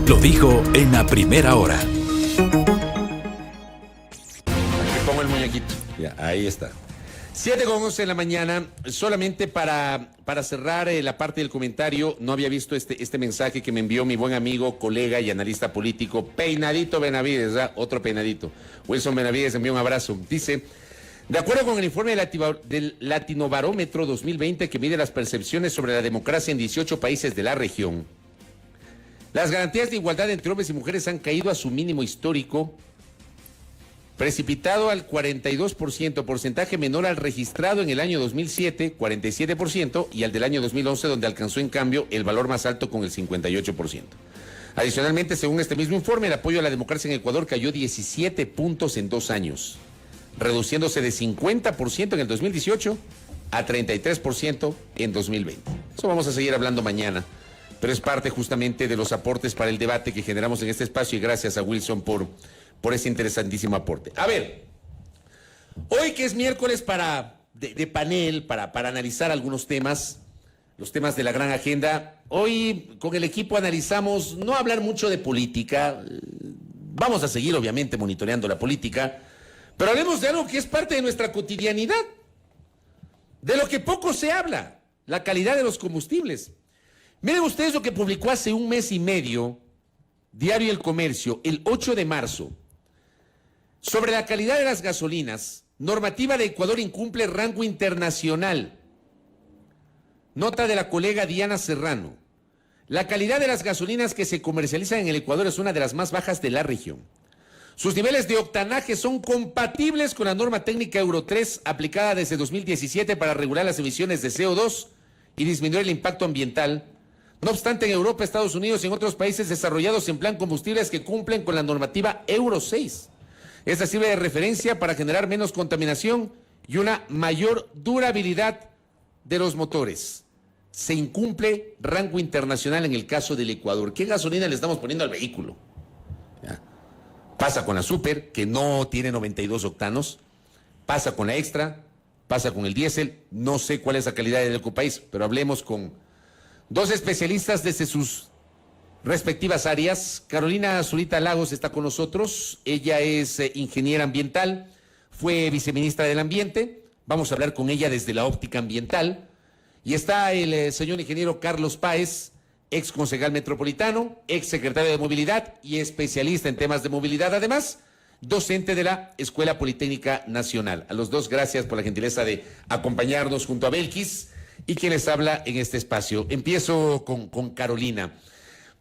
Lo dijo en la primera hora. Aquí pongo el muñequito. Ya, ahí está. 7:11 de la mañana, solamente para cerrar la parte del comentario, no había visto este mensaje que me envió mi buen amigo, colega y analista político, Peinadito Benavides, ¿verdad? Otro Peinadito. Wilson Benavides envió un abrazo. Dice, de acuerdo con el informe del Latinobarómetro 2020 que mide las percepciones sobre la democracia en 18 países de la región, las garantías de igualdad entre hombres y mujeres han caído a su mínimo histórico, precipitado al 42%, porcentaje menor al registrado en el año 2007, 47%, y al del año 2011, donde alcanzó en cambio el valor más alto con el 58%. Adicionalmente, según este mismo informe, el apoyo a la democracia en Ecuador cayó 17 puntos en 2 años, reduciéndose de 50% en el 2018 a 33% en 2020. Eso vamos a seguir hablando mañana, pero es parte justamente de los aportes para el debate que generamos en este espacio, y gracias a Wilson por ese interesantísimo aporte. A ver, hoy que es miércoles de panel, para analizar algunos temas, los temas de la gran agenda, hoy con el equipo analizamos no hablar mucho de política, vamos a seguir obviamente monitoreando la política, pero hablemos de algo que es parte de nuestra cotidianidad, de lo que poco se habla, la calidad de los combustibles. Miren ustedes lo que publicó hace un mes y medio Diario El Comercio, el 8 de marzo, sobre la calidad de las gasolinas. Normativa de Ecuador incumple rango internacional. Nota de la colega Diana Serrano. La calidad de las gasolinas que se comercializan en el Ecuador es una de las más bajas de la región. Sus niveles de octanaje son compatibles con la norma técnica Euro 3 aplicada desde 2017 para regular las emisiones de CO2 y disminuir el impacto ambiental. No obstante, en Europa, Estados Unidos y en otros países desarrollados en plan combustibles que cumplen con la normativa Euro 6. Esta sirve de referencia para generar menos contaminación y una mayor durabilidad de los motores. Se incumple rango internacional en el caso del Ecuador. ¿Qué gasolina le estamos poniendo al vehículo? ¿Ya? Pasa con la Super, que no tiene 92 octanos. Pasa con la Extra. Pasa con el diésel. No sé cuál es la calidad del país, pero hablemos con dos especialistas desde sus respectivas áreas. Carolina Zurita Lagos está con nosotros. Ella es ingeniera ambiental, fue viceministra del Ambiente. Vamos a hablar con ella desde la óptica ambiental. Y está el señor ingeniero Carlos Páez, ex concejal metropolitano, ex secretario de Movilidad y especialista en temas de movilidad, además docente de la Escuela Politécnica Nacional. A los dos, gracias por la gentileza de acompañarnos junto a Belkis y quien les habla en este espacio. Empiezo con Carolina.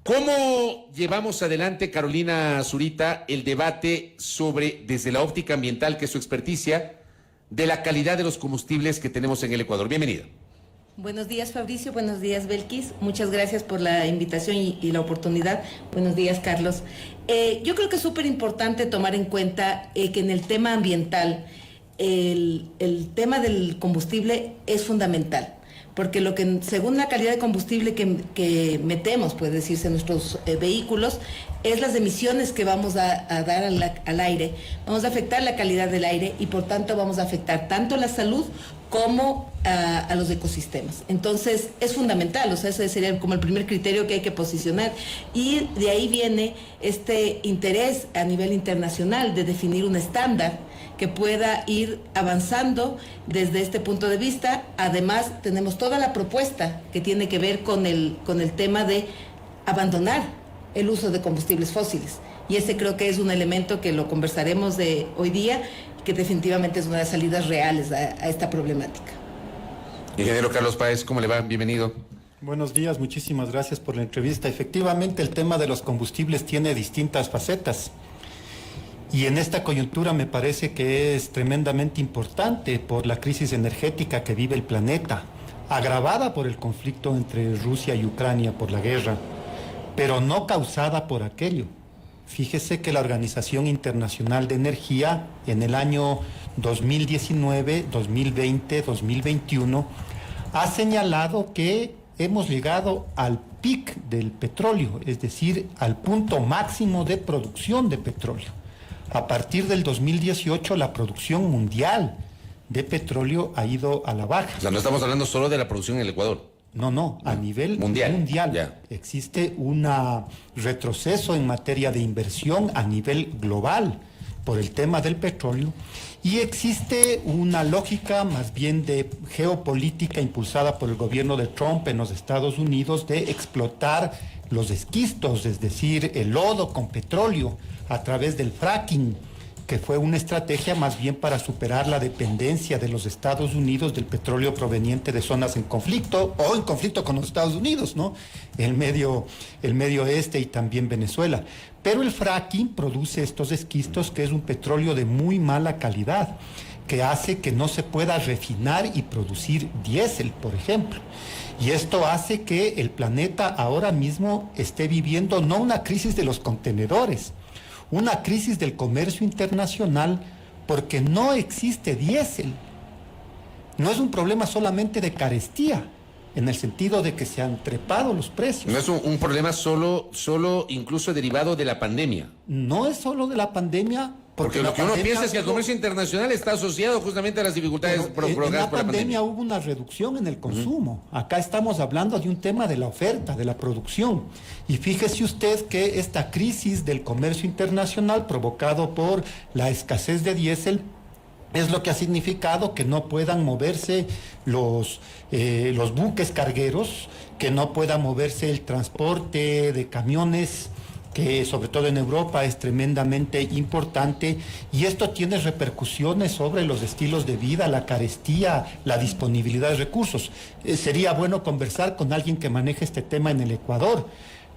¿Cómo llevamos adelante, Carolina Zurita, el debate sobre, desde la óptica ambiental, que es su experticia, de la calidad de los combustibles que tenemos en el Ecuador? Bienvenida. Buenos días, Fabricio. Buenos días, Belkis. Muchas gracias por la invitación y la oportunidad. Buenos días, Carlos. Yo creo que es súper importante tomar en cuenta que en el tema ambiental, el tema del combustible es fundamental. Porque según la calidad de combustible que metemos, puede decirse, en nuestros vehículos, es las emisiones que vamos a dar al aire. Vamos a afectar la calidad del aire y por tanto vamos a afectar tanto la salud como a los ecosistemas. Entonces es fundamental, o sea, ese sería como el primer criterio que hay que posicionar. Y de ahí viene este interés a nivel internacional de definir un estándar que pueda ir avanzando desde este punto de vista. Además, tenemos toda la propuesta que tiene que ver con el tema de abandonar el uso de combustibles fósiles. Y ese creo que es un elemento que lo conversaremos de hoy día, que definitivamente es una de las salidas reales a esta problemática. Ingeniero Carlos Páez, ¿cómo le va? Bienvenido. Buenos días, muchísimas gracias por la entrevista. Efectivamente, el tema de los combustibles tiene distintas facetas. Y en esta coyuntura me parece que es tremendamente importante por la crisis energética que vive el planeta, agravada por el conflicto entre Rusia y Ucrania por la guerra, pero no causada por aquello. Fíjese que la Organización Internacional de Energía en el año 2019, 2020, 2021 ha señalado que hemos llegado al pic del petróleo, es decir, al punto máximo de producción de petróleo. A partir del 2018, la producción mundial de petróleo ha ido a la baja. O sea, no estamos hablando solo de la producción en el Ecuador. No, a nivel mundial. Ya. Existe un retroceso en materia de inversión a nivel global por el tema del petróleo y existe una lógica más bien de geopolítica impulsada por el gobierno de Trump en los Estados Unidos de explotar los esquistos, es decir, el lodo con petróleo a través del fracking, que fue una estrategia más bien para superar la dependencia de los Estados Unidos del petróleo proveniente de zonas en conflicto o en conflicto con los Estados Unidos, ¿no? El medio oeste y también Venezuela. Pero el fracking produce estos esquistos, que es un petróleo de muy mala calidad, que hace que no se pueda refinar y producir diésel, por ejemplo. Y esto hace que el planeta ahora mismo esté viviendo no una crisis de los contenedores, una crisis del comercio internacional, porque no existe diésel. No es un problema solamente de carestía, en el sentido de que se han trepado los precios. No es un problema solo incluso derivado de la pandemia. No es solo de la pandemia. Porque lo que uno piensa es que el comercio internacional está asociado justamente a las dificultades provocadas por la pandemia. En la pandemia hubo una reducción en el consumo. Acá estamos hablando de un tema de la oferta, de la producción. Y fíjese usted que esta crisis del comercio internacional provocado por la escasez de diésel es lo que ha significado que no puedan moverse los buques cargueros, que no pueda moverse el transporte de camiones, que sobre todo en Europa es tremendamente importante, y esto tiene repercusiones sobre los estilos de vida, la carestía, la disponibilidad de recursos. Sería bueno conversar con alguien que maneje este tema en el Ecuador,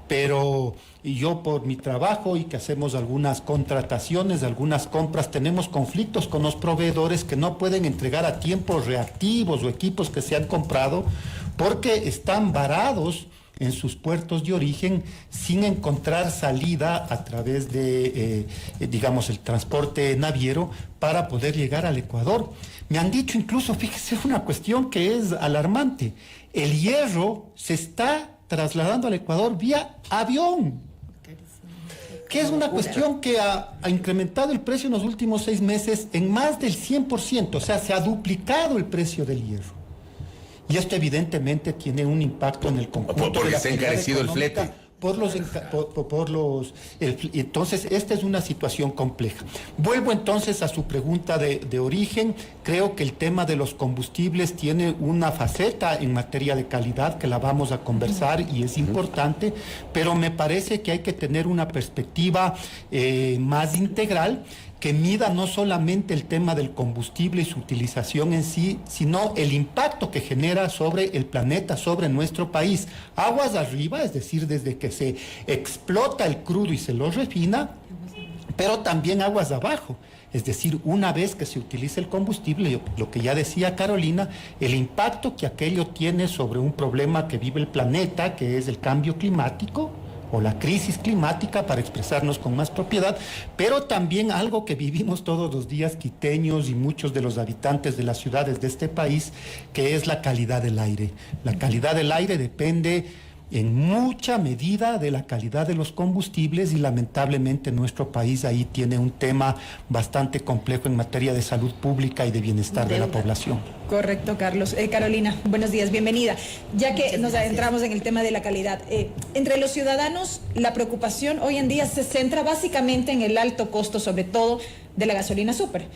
pero yo por mi trabajo y que hacemos algunas contrataciones, algunas compras, tenemos conflictos con los proveedores que no pueden entregar a tiempo reactivos o equipos que se han comprado porque están varados en sus puertos de origen sin encontrar salida a través de, digamos, el transporte naviero para poder llegar al Ecuador. Me han dicho incluso, fíjese, una cuestión que es alarmante, el hierro se está trasladando al Ecuador vía avión, que es una cuestión que ha incrementado el precio en los últimos 6 meses en más del 100%, o sea, se ha duplicado el precio del hierro. Y esto evidentemente tiene un impacto en el conjunto. Porque se ha encarecido el flete. Entonces, esta es una situación compleja. Vuelvo entonces a su pregunta de origen. Creo que el tema de los combustibles tiene una faceta en materia de calidad que la vamos a conversar y es importante, pero me parece que hay que tener una perspectiva más integral, que mida no solamente el tema del combustible y su utilización en sí, sino el impacto que genera sobre el planeta, sobre nuestro país. Aguas arriba, es decir, desde que se explota el crudo y se lo refina, pero también aguas abajo. Es decir, una vez que se utiliza el combustible, lo que ya decía Carolina, el impacto que aquello tiene sobre un problema que vive el planeta, que es el cambio climático, o la crisis climática, para expresarnos con más propiedad, pero también algo que vivimos todos los días quiteños y muchos de los habitantes de las ciudades de este país, que es la calidad del aire. La calidad del aire depende en mucha medida de la calidad de los combustibles y lamentablemente nuestro país ahí tiene un tema bastante complejo en materia de salud pública y de bienestar de la población. Correcto, Carlos. Carolina, buenos días, bienvenida. Ya que nos adentramos en el tema de la calidad, entre los ciudadanos la preocupación hoy en día se centra básicamente en el alto costo, sobre todo de la gasolina súper,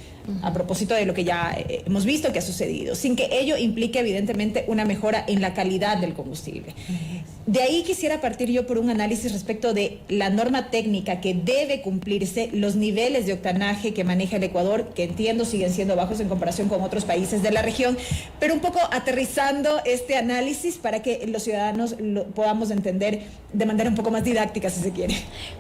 a propósito de lo que ya hemos visto que ha sucedido, sin que ello implique evidentemente una mejora en la calidad del combustible. De ahí quisiera partir yo por un análisis respecto de la norma técnica que debe cumplirse, los niveles de octanaje que maneja el Ecuador, que entiendo siguen siendo bajos en comparación con otros países de la región, pero un poco aterrizando este análisis para que los ciudadanos lo podamos entender de manera un poco más didáctica, si se quiere.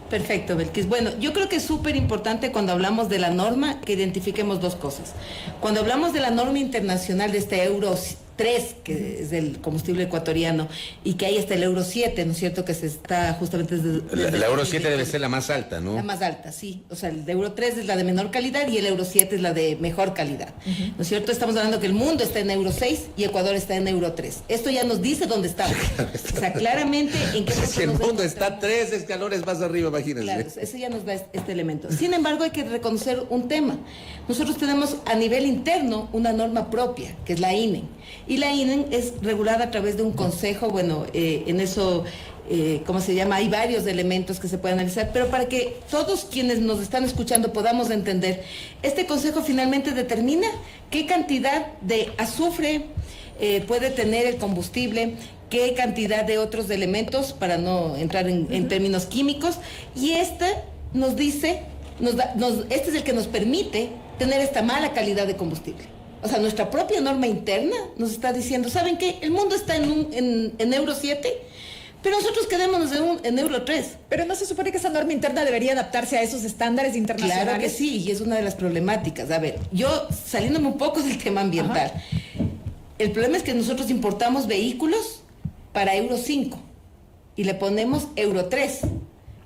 Perfecto, Belkis. Bueno, yo creo que es súper importante cuando hablamos de la norma que identifiquemos dos cosas. Cuando hablamos de la norma internacional de este Euro 3, que es del combustible ecuatoriano, y que ahí está el Euro 7, ¿no es cierto? Que se está justamente desde la Euro 7 debe ser la más alta, ¿no? La más alta, sí. O sea, el de Euro 3 es la de menor calidad y el Euro 7 es la de mejor calidad. ¿No es cierto? Estamos hablando que el mundo está en Euro 6 y Ecuador está en Euro 3. Esto ya nos dice dónde estamos. O sea, claramente en qué... Si el mundo está 3 escalones más arriba, imagínense. Claro, eso ya nos da este elemento. Sin embargo, hay que reconocer un tema. Nosotros tenemos a nivel interno una norma propia, que es la INE. Y la INE es regulada a través de un consejo, bueno, en eso... ¿cómo se llama? Hay varios elementos que se pueden analizar, pero para que todos quienes nos están escuchando podamos entender, este consejo finalmente determina qué cantidad de azufre puede tener el combustible, qué cantidad de otros elementos, para no entrar en términos químicos, y este nos dice, este es el que nos permite tener esta mala calidad de combustible. O sea, nuestra propia norma interna nos está diciendo, ¿saben qué? El mundo está en Euro 7, pero nosotros quedémonos en Euro 3. Pero ¿no se supone que esa norma interna debería adaptarse a esos estándares internacionales? Claro que sí, y es una de las problemáticas. A ver, yo saliéndome un poco del tema ambiental, el problema es que nosotros importamos vehículos para Euro 5 y le ponemos Euro 3,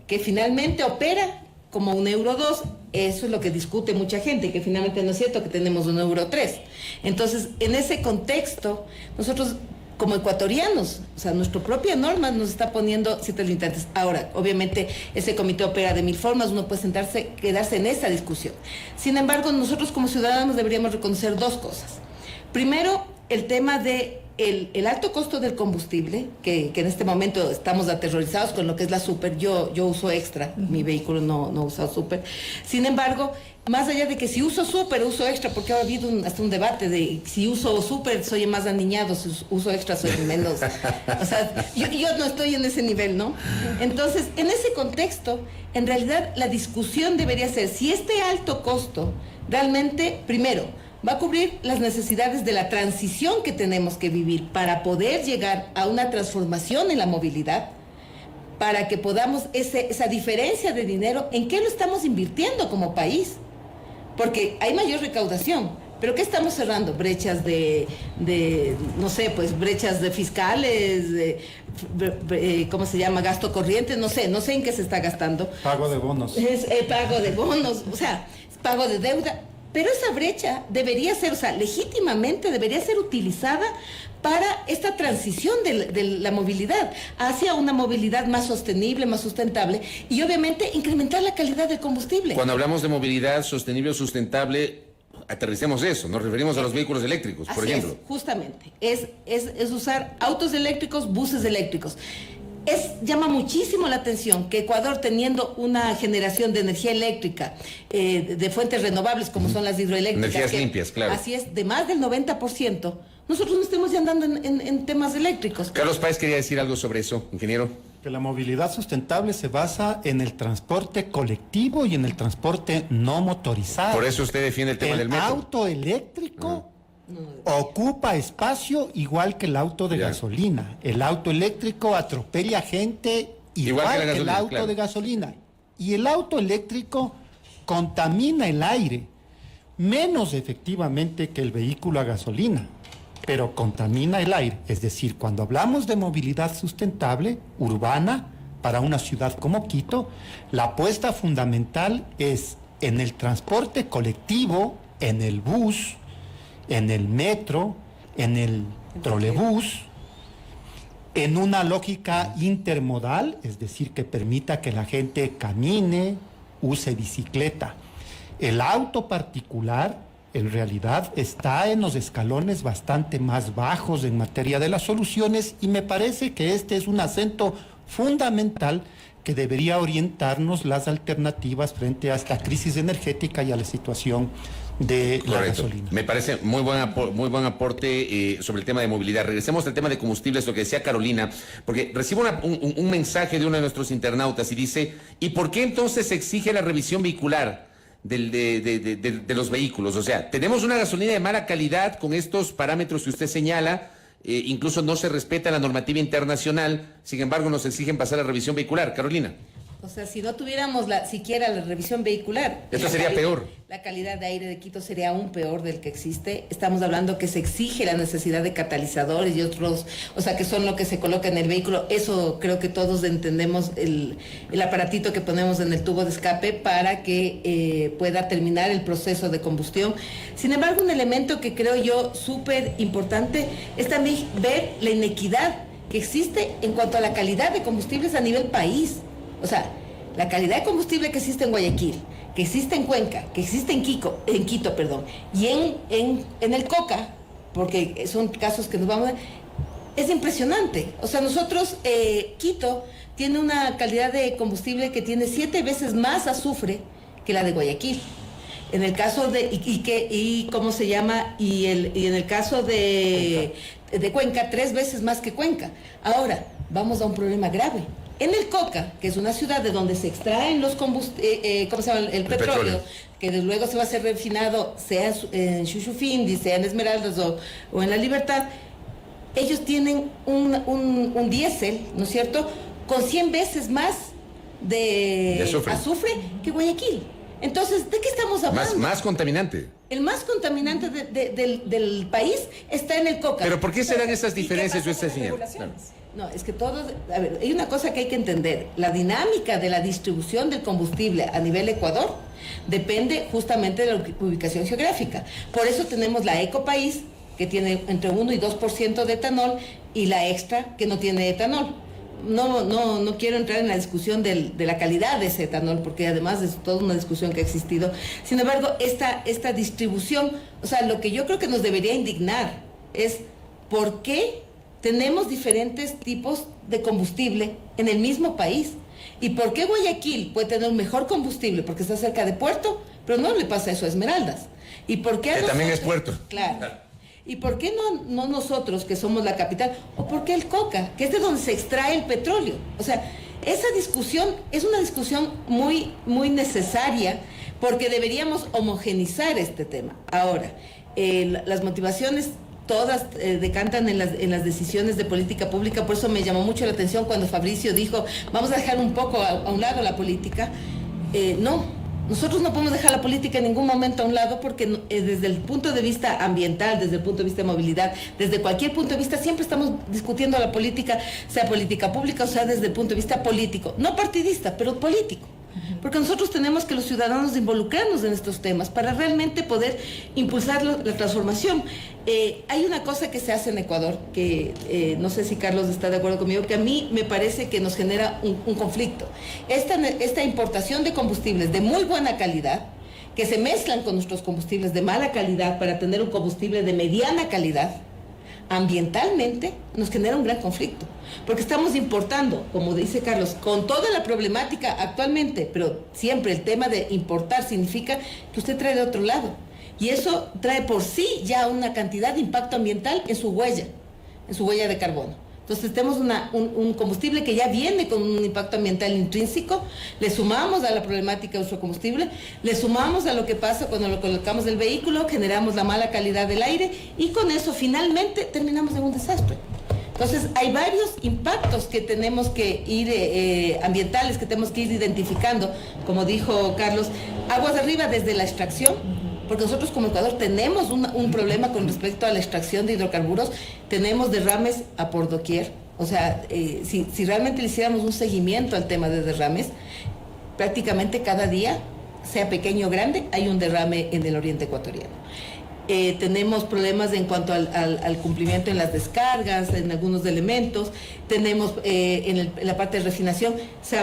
que finalmente opera como un Euro 2. Eso es lo que discute mucha gente, que finalmente no es cierto que tenemos un Euro 3. Entonces, en ese contexto, nosotros como ecuatorianos, o sea, nuestra propia norma nos está poniendo ciertas limitantes. Ahora, obviamente, ese comité opera de mil formas, uno puede quedarse en esa discusión. Sin embargo, nosotros como ciudadanos deberíamos reconocer dos cosas. Primero, el tema de el alto costo del combustible, que en este momento estamos aterrorizados con lo que es la super. Yo uso extra, mi vehículo no usa super. Sin embargo, más allá de que si uso super, uso extra, porque ha habido hasta un debate de si uso super soy más aniñado, si uso extra soy menos. O sea, yo no estoy en ese nivel, ¿no? Entonces, en ese contexto, en realidad la discusión debería ser si este alto costo realmente, primero, va a cubrir las necesidades de la transición que tenemos que vivir para poder llegar a una transformación en la movilidad, para que podamos esa diferencia de dinero, ¿en qué lo estamos invirtiendo como país? Porque hay mayor recaudación, pero ¿qué estamos cerrando? Brechas no sé, pues brechas de fiscales, ¿cómo se llama? Gasto corriente, no sé en qué se está gastando. Pago de bonos. Pago de bonos, o sea, pago de deuda. Pero esa brecha debería ser, o sea, legítimamente debería ser utilizada para esta transición de la movilidad hacia una movilidad más sostenible, más sustentable y obviamente incrementar la calidad del combustible. Cuando hablamos de movilidad sostenible o sustentable, aterricemos eso, nos referimos a los vehículos eléctricos, por ejemplo. Justamente, es usar autos eléctricos, buses eléctricos. Llama muchísimo la atención que Ecuador, teniendo una generación de energía eléctrica de fuentes renovables como son las hidroeléctricas, energías limpias, claro. Así es, de más del 90%, nosotros no estemos ya andando en temas eléctricos. Carlos Páez quería decir algo sobre eso, ingeniero. Que la movilidad sustentable se basa en el transporte colectivo y en el transporte no motorizado. Por eso usted defiende el tema del metro. El auto eléctrico ocupa espacio igual que el auto de gasolina. El auto eléctrico atropella gente igual que el auto de gasolina. Y el auto eléctrico contamina el aire, menos efectivamente que el vehículo a gasolina, pero contamina el aire. Es decir, cuando hablamos de movilidad sustentable urbana para una ciudad como Quito, la apuesta fundamental es en el transporte colectivo, en el bus, en el metro, en el trolebús, en una lógica intermodal, es decir, que permita que la gente camine, use bicicleta. El auto particular, en realidad, está en los escalones bastante más bajos en materia de las soluciones y me parece que este es un acento fundamental que debería orientarnos las alternativas frente a esta crisis energética y a la situación de la gasolina. Me parece muy buen aporte sobre el tema de movilidad. Regresemos al tema de combustibles, lo que decía Carolina, porque recibo un mensaje de uno de nuestros internautas y dice, ¿y por qué entonces se exige la revisión vehicular de los vehículos? O sea, tenemos una gasolina de mala calidad con estos parámetros que usted señala, incluso no se respeta la normativa internacional, sin embargo nos exigen pasar la revisión vehicular. Carolina. O sea, si no tuviéramos siquiera la revisión vehicular... Esto sería peor. La calidad de aire de Quito sería aún peor del que existe. Estamos hablando que se exige la necesidad de catalizadores y otros, o sea, que son lo que se coloca en el vehículo. Eso creo que todos entendemos, el aparatito que ponemos en el tubo de escape para que pueda terminar el proceso de combustión. Sin embargo, un elemento que creo yo súper importante es también ver la inequidad que existe en cuanto a la calidad de combustibles a nivel país. O sea, la calidad de combustible que existe en Guayaquil, que existe en Cuenca, que existe en Quito, y en el Coca, porque son casos que nos vamos a... Es impresionante. O sea, nosotros, Quito tiene una calidad de combustible que tiene 7 veces más azufre que la de Guayaquil. En el caso de, ¿cómo se llama? Y en el caso de Cuenca, 3 veces más que Cuenca. Ahora, vamos a un problema grave. En el Coca, que es una ciudad de donde se extraen los combustibles, ¿cómo se llama? El petróleo, que luego se va a ser refinado, sea en Chuchufindi, sea en Esmeraldas o en La Libertad, ellos tienen un diésel, ¿no es cierto?, con 100 veces más de azufre que Guayaquil. Entonces, ¿de qué estamos hablando? Más contaminante. El más contaminante del país está en el Coca. Pero ¿por qué serán esas diferencias o estas señales? No, es que todos... A ver, hay una cosa que hay que entender. La dinámica de la distribución del combustible a nivel Ecuador depende justamente de la ubicación geográfica. Por eso tenemos la Ecopaís, que tiene entre 1 y 2% de etanol, y la Extra, que no tiene etanol. No quiero entrar en la discusión de la calidad de ese etanol, porque además es toda una discusión que ha existido. Sin embargo, esta distribución, o sea, lo que yo creo que nos debería indignar es por qué tenemos diferentes tipos de combustible en el mismo país. ¿Y por qué Guayaquil puede tener un mejor combustible porque está cerca de Puerto, pero no le pasa eso a Esmeraldas? ¿Y por qué a nosotros? También es Puerto. Claro. ¿Y por qué no nosotros, que somos la capital? ¿O por qué el Coca, que es de donde se extrae el petróleo? O sea, esa discusión es una discusión muy, muy necesaria, porque deberíamos homogenizar este tema. Ahora, las motivaciones todas decantan en las decisiones de política pública. Por eso me llamó mucho la atención cuando Fabricio dijo, vamos a dejar un poco a un lado la política. No. Nosotros no podemos dejar la política en ningún momento a un lado, porque desde el punto de vista ambiental, desde el punto de vista de movilidad, desde cualquier punto de vista, siempre estamos discutiendo la política, sea política pública o sea desde el punto de vista político, no partidista, pero político. Porque nosotros tenemos que los ciudadanos involucrarnos en estos temas para realmente poder impulsar la transformación. Hay una cosa que se hace en Ecuador, que no sé si Carlos está de acuerdo conmigo, que a mí me parece que nos genera un conflicto. Esta importación de combustibles de muy buena calidad, que se mezclan con nuestros combustibles de mala calidad para tener un combustible de mediana calidad, ambientalmente nos genera un gran conflicto, porque estamos importando, como dice Carlos, con toda la problemática actualmente, pero siempre el tema de importar significa que usted trae de otro lado, y eso trae por sí ya una cantidad de impacto ambiental en su huella de carbono. Entonces tenemos un combustible que ya viene con un impacto ambiental intrínseco, le sumamos a la problemática de nuestro combustible, le sumamos a lo que pasa cuando lo colocamos del vehículo, generamos la mala calidad del aire y con eso finalmente terminamos en un desastre. Entonces hay varios impactos que tenemos que ir, ambientales, que tenemos que ir identificando, como dijo Carlos, aguas arriba desde la extracción. Porque nosotros como Ecuador tenemos un problema con respecto a la extracción de hidrocarburos, tenemos derrames a por doquier. O sea, si realmente le hiciéramos un seguimiento al tema de derrames, prácticamente cada día, sea pequeño o grande, hay un derrame en el oriente ecuatoriano. Tenemos problemas en cuanto al cumplimiento en las descargas, en algunos elementos. Tenemos en la parte de refinación, se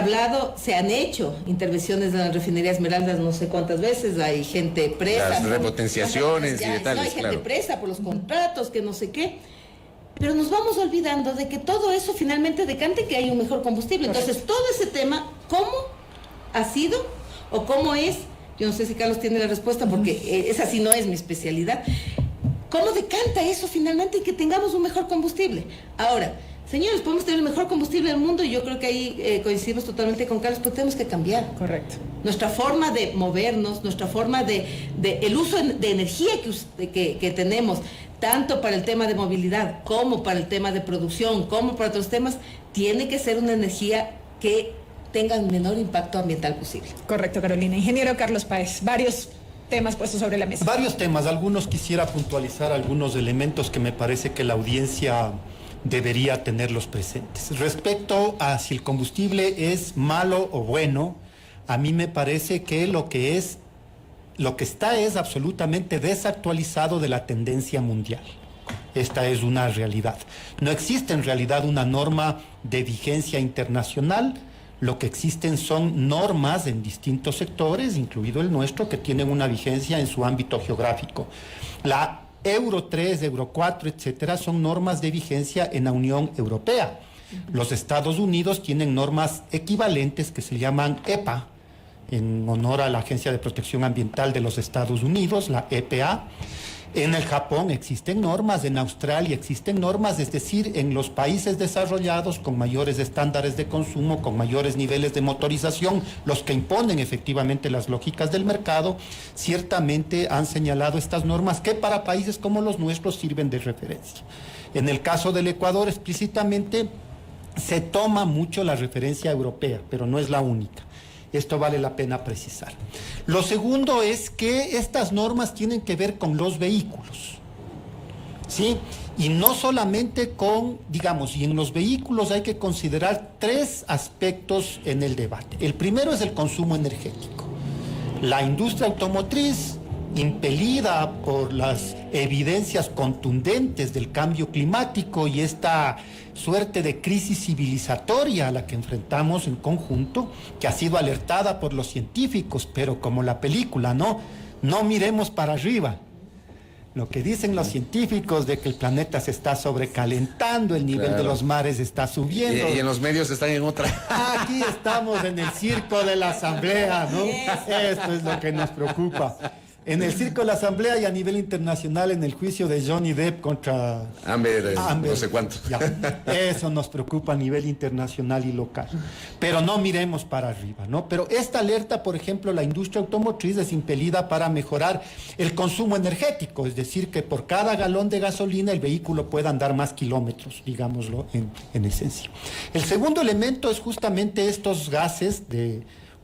han hecho intervenciones en la refinería Esmeraldas no sé cuántas veces, hay gente presa. Las repotenciaciones y de tales, hay gente presa por los contratos, que no sé qué. Pero nos vamos olvidando de que todo eso finalmente decante que hay un mejor combustible. Entonces, todo ese tema, ¿cómo ha sido o cómo es? Yo no sé si Carlos tiene la respuesta, porque esa sí no es mi especialidad. ¿Cómo decanta eso finalmente y que tengamos un mejor combustible? Ahora, señores, podemos tener el mejor combustible del mundo y yo creo que ahí coincidimos totalmente con Carlos, pero tenemos que cambiar. Correcto. Nuestra forma de movernos, nuestra forma el uso de energía que tenemos, tanto para el tema de movilidad como para el tema de producción, como para otros temas, tiene que ser una energía que tenga el menor impacto ambiental posible. Correcto, Carolina. Ingeniero Carlos Páez, varios temas puestos sobre la mesa. Varios temas, algunos quisiera puntualizar algunos elementos que me parece que la audiencia debería tenerlos presentes. Respecto a si el combustible es malo o bueno, a mí me parece que lo que está es absolutamente desactualizado de la tendencia mundial. Esta es una realidad. No existe en realidad una norma de vigencia internacional. Lo que existen son normas en distintos sectores, incluido el nuestro, que tienen una vigencia en su ámbito geográfico. La Euro 3, Euro 4, etcétera, son normas de vigencia en la Unión Europea. Los Estados Unidos tienen normas equivalentes que se llaman EPA, en honor a la Agencia de Protección Ambiental de los Estados Unidos, la EPA. En el Japón existen normas, en Australia existen normas, es decir, en los países desarrollados con mayores estándares de consumo, con mayores niveles de motorización, los que imponen efectivamente las lógicas del mercado, ciertamente han señalado estas normas que para países como los nuestros sirven de referencia. En el caso del Ecuador, explícitamente se toma mucho la referencia europea, pero no es la única. Esto vale la pena precisar. Lo segundo es que estas normas tienen que ver con los vehículos, ¿sí? Y no solamente con, digamos, y en los vehículos hay que considerar tres aspectos en el debate. El primero es el consumo energético. La industria automotriz, impelida por las evidencias contundentes del cambio climático y esta suerte de crisis civilizatoria a la que enfrentamos en conjunto, que ha sido alertada por los científicos, pero como la película, no miremos para arriba. Lo que dicen los científicos de que el planeta se está sobrecalentando, el nivel de los mares está subiendo. Y en los medios están en otra. Aquí estamos en el circo de la Asamblea, ¿no? Esto es lo que nos preocupa. En el circo de la Asamblea y a nivel internacional en el juicio de Johnny Depp contra Amber, no sé cuánto. Ya, eso nos preocupa a nivel internacional y local. Pero no miremos para arriba, ¿no? Pero esta alerta, por ejemplo, la industria automotriz es impelida para mejorar el consumo energético, es decir, que por cada galón de gasolina el vehículo pueda andar más kilómetros, digámoslo en esencia. El segundo elemento es justamente estos gases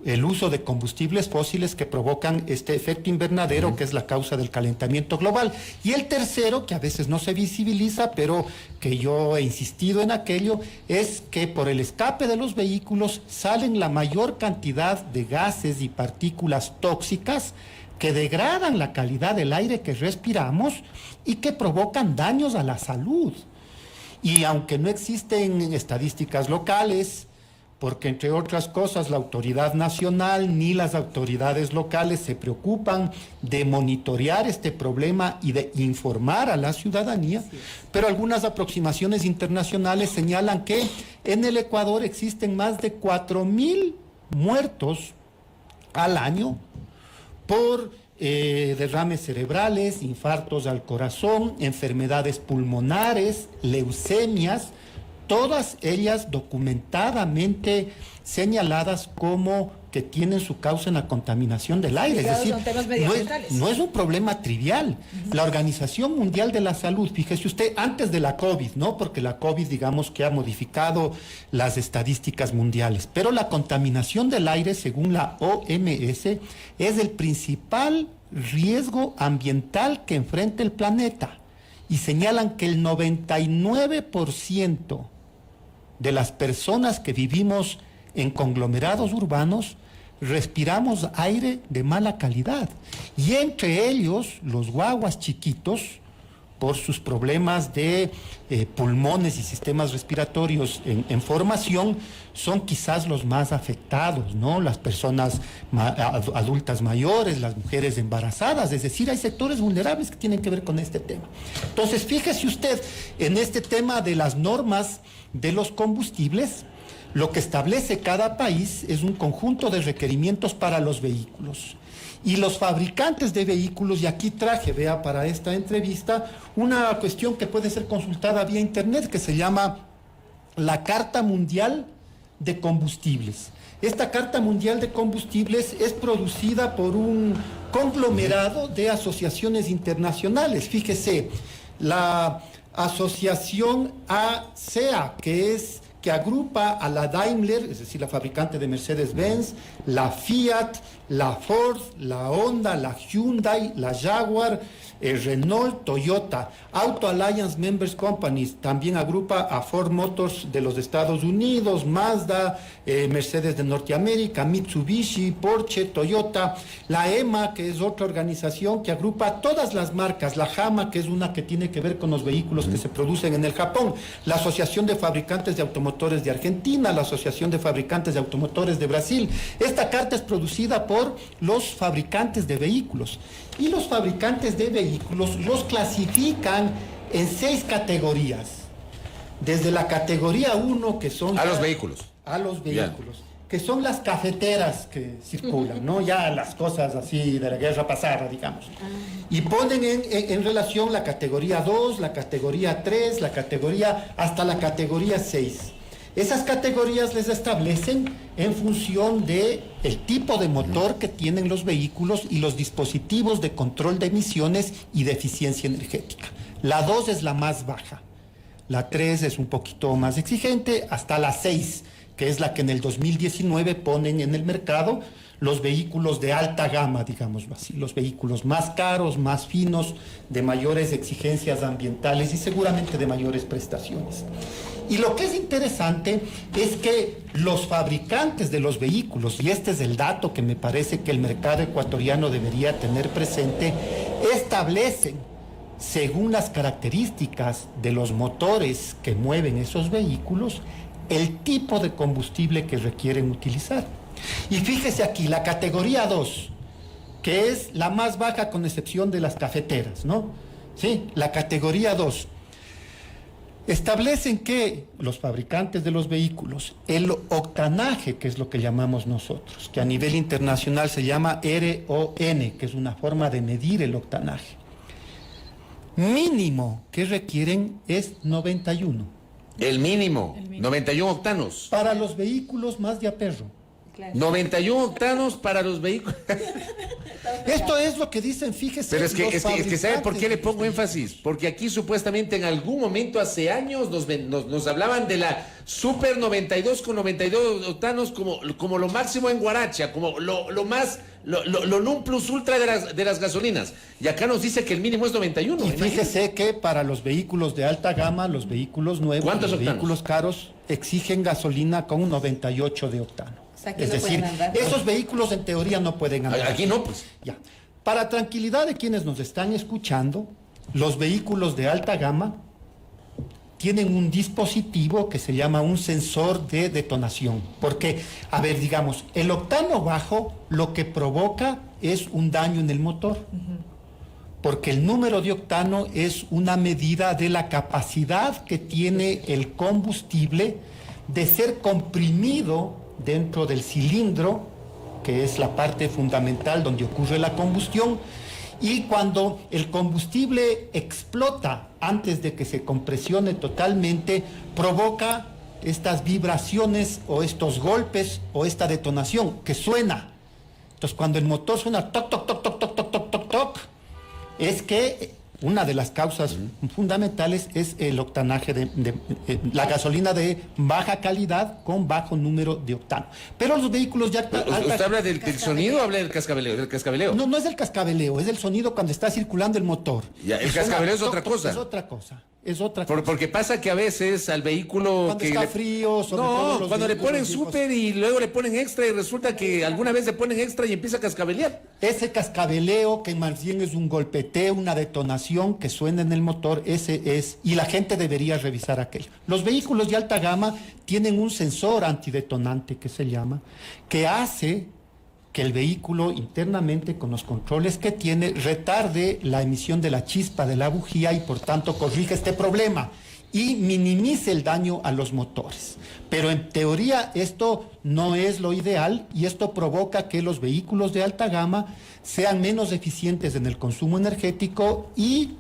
el uso de combustibles fósiles que provocan este efecto invernadero, que es la causa del calentamiento global. Y el tercero, que a veces no se visibiliza, pero que yo he insistido en aquello, es que por el escape de los vehículos salen la mayor cantidad de gases y partículas tóxicas que degradan la calidad del aire que respiramos y que provocan daños a la salud. Y aunque no existen estadísticas locales, porque entre otras cosas la autoridad nacional ni las autoridades locales se preocupan de monitorear este problema y de informar a la ciudadanía, pero algunas aproximaciones internacionales señalan que en el Ecuador existen más de 4.000 muertos al año por derrames cerebrales, infartos al corazón, enfermedades pulmonares, leucemias, todas ellas documentadamente señaladas como que tienen su causa en la contaminación del aire. Es decir, no es un problema trivial. La Organización Mundial de la Salud, fíjese usted, antes de la COVID, ¿no? Porque la COVID, digamos que ha modificado las estadísticas mundiales, pero la contaminación del aire, según la OMS, es el principal riesgo ambiental que enfrenta el planeta. Y señalan que el 99% de las personas que vivimos en conglomerados urbanos respiramos aire de mala calidad. Y entre ellos, los guaguas chiquitos, por sus problemas de pulmones y sistemas respiratorios en formación, son quizás los más afectados, ¿no? Las personas adultas mayores, las mujeres embarazadas, es decir, hay sectores vulnerables que tienen que ver con este tema. Entonces, fíjese usted, en este tema de las normas de los combustibles, lo que establece cada país es un conjunto de requerimientos para los vehículos. Y los fabricantes de vehículos, y aquí traje, vea, para esta entrevista, una cuestión que puede ser consultada vía internet, que se llama la Carta Mundial de Combustibles. Esta Carta Mundial de Combustibles es producida por un conglomerado de asociaciones internacionales. Fíjese, la asociación ASEA, que agrupa a la Daimler, es decir, la fabricante de Mercedes-Benz, la Fiat, la Ford, la Honda, la Hyundai, la Jaguar, Renault, Toyota. Auto Alliance Members Companies también agrupa a Ford Motors de los Estados Unidos, Mazda, Mercedes de Norteamérica, Mitsubishi, Porsche, Toyota, la EMA, que es otra organización que agrupa a todas las marcas, la JAMA, que es una que tiene que ver con los vehículos que se producen en el Japón, la Asociación de Fabricantes de Automotores de Argentina, la Asociación de Fabricantes de Automotores de Brasil. Esta carta es producida por los fabricantes de vehículos. Y los fabricantes de vehículos vehículos los clasifican en 6 categorías. Desde la categoría 1, que son... A los vehículos. A los vehículos. Que son las cafeteras que circulan, ¿no? Ya las cosas así de la guerra pasada, digamos. Y ponen en relación la categoría 2, la categoría 3, hasta la categoría 6. Esas categorías les establecen en función de el tipo de motor que tienen los vehículos y los dispositivos de control de emisiones y de eficiencia energética. La 2 es la más baja, la 3 es un poquito más exigente, hasta la 6, que es la que en el 2019 ponen en el mercado los vehículos de alta gama, digámoslo así, los vehículos más caros, más finos, de mayores exigencias ambientales y seguramente de mayores prestaciones. Y lo que es interesante es que los fabricantes de los vehículos, y este es el dato que me parece que el mercado ecuatoriano debería tener presente, establecen, según las características de los motores que mueven esos vehículos, el tipo de combustible que requieren utilizar. Y fíjese aquí, la categoría 2, que es la más baja con excepción de las cafeteras, ¿no? Sí, la categoría 2. Establecen que los fabricantes de los vehículos, el octanaje, que es lo que llamamos nosotros, que a nivel internacional se llama RON, que es una forma de medir el octanaje, mínimo que requieren es 91. El mínimo, 91 octanos. Para los vehículos más de a perro. Claro. 91 octanos para los vehículos. Esto es lo que dicen, fíjese. Pero es que ¿sabe por qué le pongo fabricantes? énfasis? Porque aquí supuestamente en algún momento hace años nos hablaban de la Super 92 con 92 octanos como lo máximo en Guaracha, como lo más, lo non plus ultra de las gasolinas. Y acá nos dice que el mínimo es 91. Y fíjese que para los vehículos de alta gama, los vehículos nuevos, ¿cuántos los octanos? vehículos caros, exigen gasolina con 98 de octano. O sea, que Es no decir, pueden andar. esos vehículos en teoría no pueden andar. Aquí no, pues. Ya. Para tranquilidad de quienes nos están escuchando, los vehículos de alta gama tienen un dispositivo que se llama un sensor de detonación. Porque, a ver, digamos, el octano bajo lo que provoca es un daño en el motor. Porque el número de octano es una medida de la capacidad que tiene el combustible de ser comprimido dentro del cilindro, que es la parte fundamental donde ocurre la combustión, y cuando el combustible explota antes de que se compresione totalmente, provoca estas vibraciones o estos golpes o esta detonación que suena. Entonces, cuando el motor suena toc, toc, toc, toc, toc, toc, toc, toc, toc, es que una de las causas fundamentales es el octanaje de la gasolina de baja calidad con bajo número de octano. Pero los vehículos ya... ¿Usted habla del sonido o habla del cascabeleo? ¿Del cascabeleo? No, no es el cascabeleo, es el sonido cuando está circulando el motor. Ya, el cascabeleo es otra cosa. Es otra cosa. Es otra cosa. Porque pasa que a veces al vehículo Cuando que está frío, sobre todo los cuando le vehículos ponen viejos. súper y luego le ponen extra y resulta que alguna vez le ponen extra y empieza a cascabelear. Ese cascabeleo, que más bien es un golpeteo, una detonación que suena en el motor, ese es, y la gente debería revisar aquello. Los vehículos de alta gama tienen un sensor antidetonante que se llama, que hace que el vehículo internamente, con los controles que tiene, retarde la emisión de la chispa de la bujía y por tanto corrige este problema y minimice el daño a los motores. Pero en teoría esto no es lo ideal y esto provoca que los vehículos de alta gama sean menos eficientes en el consumo energético y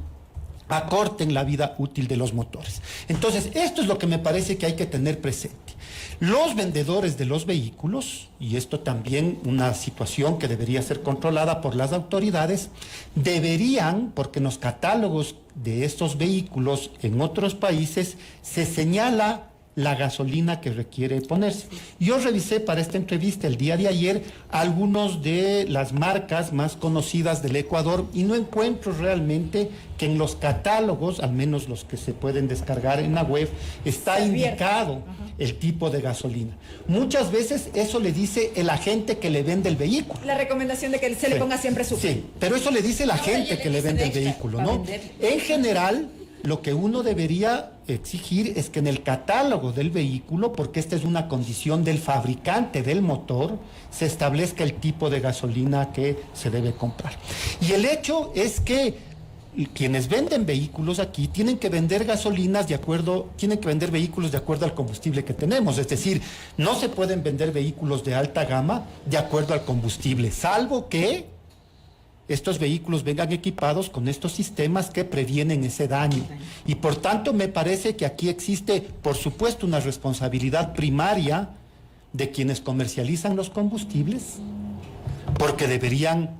acorten la vida útil de los motores. Entonces, esto es lo que me parece que hay que tener presente. Los vendedores de los vehículos, y esto también una situación que debería ser controlada por las autoridades, deberían, porque en los catálogos de estos vehículos en otros países se señala la gasolina que requiere ponerse. Yo revisé para esta entrevista el día de ayer algunos de las marcas más conocidas del Ecuador y no encuentro realmente que en los catálogos, al menos los que se pueden descargar en la web, está indicado el tipo de gasolina. Muchas veces eso le dice el agente que le vende el vehículo. La recomendación de que se le ponga siempre su... Sí, pero eso le dice el Ahora agente ya que le dicen vende el extra vehículo, para ¿no? vender. En general, lo que uno debería exigir es que en el catálogo del vehículo, porque esta es una condición del fabricante del motor, se establezca el tipo de gasolina que se debe comprar. Y el hecho es que quienes venden vehículos aquí tienen que vender vehículos de acuerdo al combustible que tenemos. Es decir, no se pueden vender vehículos de alta gama de acuerdo al combustible, salvo que estos vehículos vengan equipados con estos sistemas que previenen ese daño. Y por tanto me parece que aquí existe, por supuesto, una responsabilidad primaria de quienes comercializan los combustibles, porque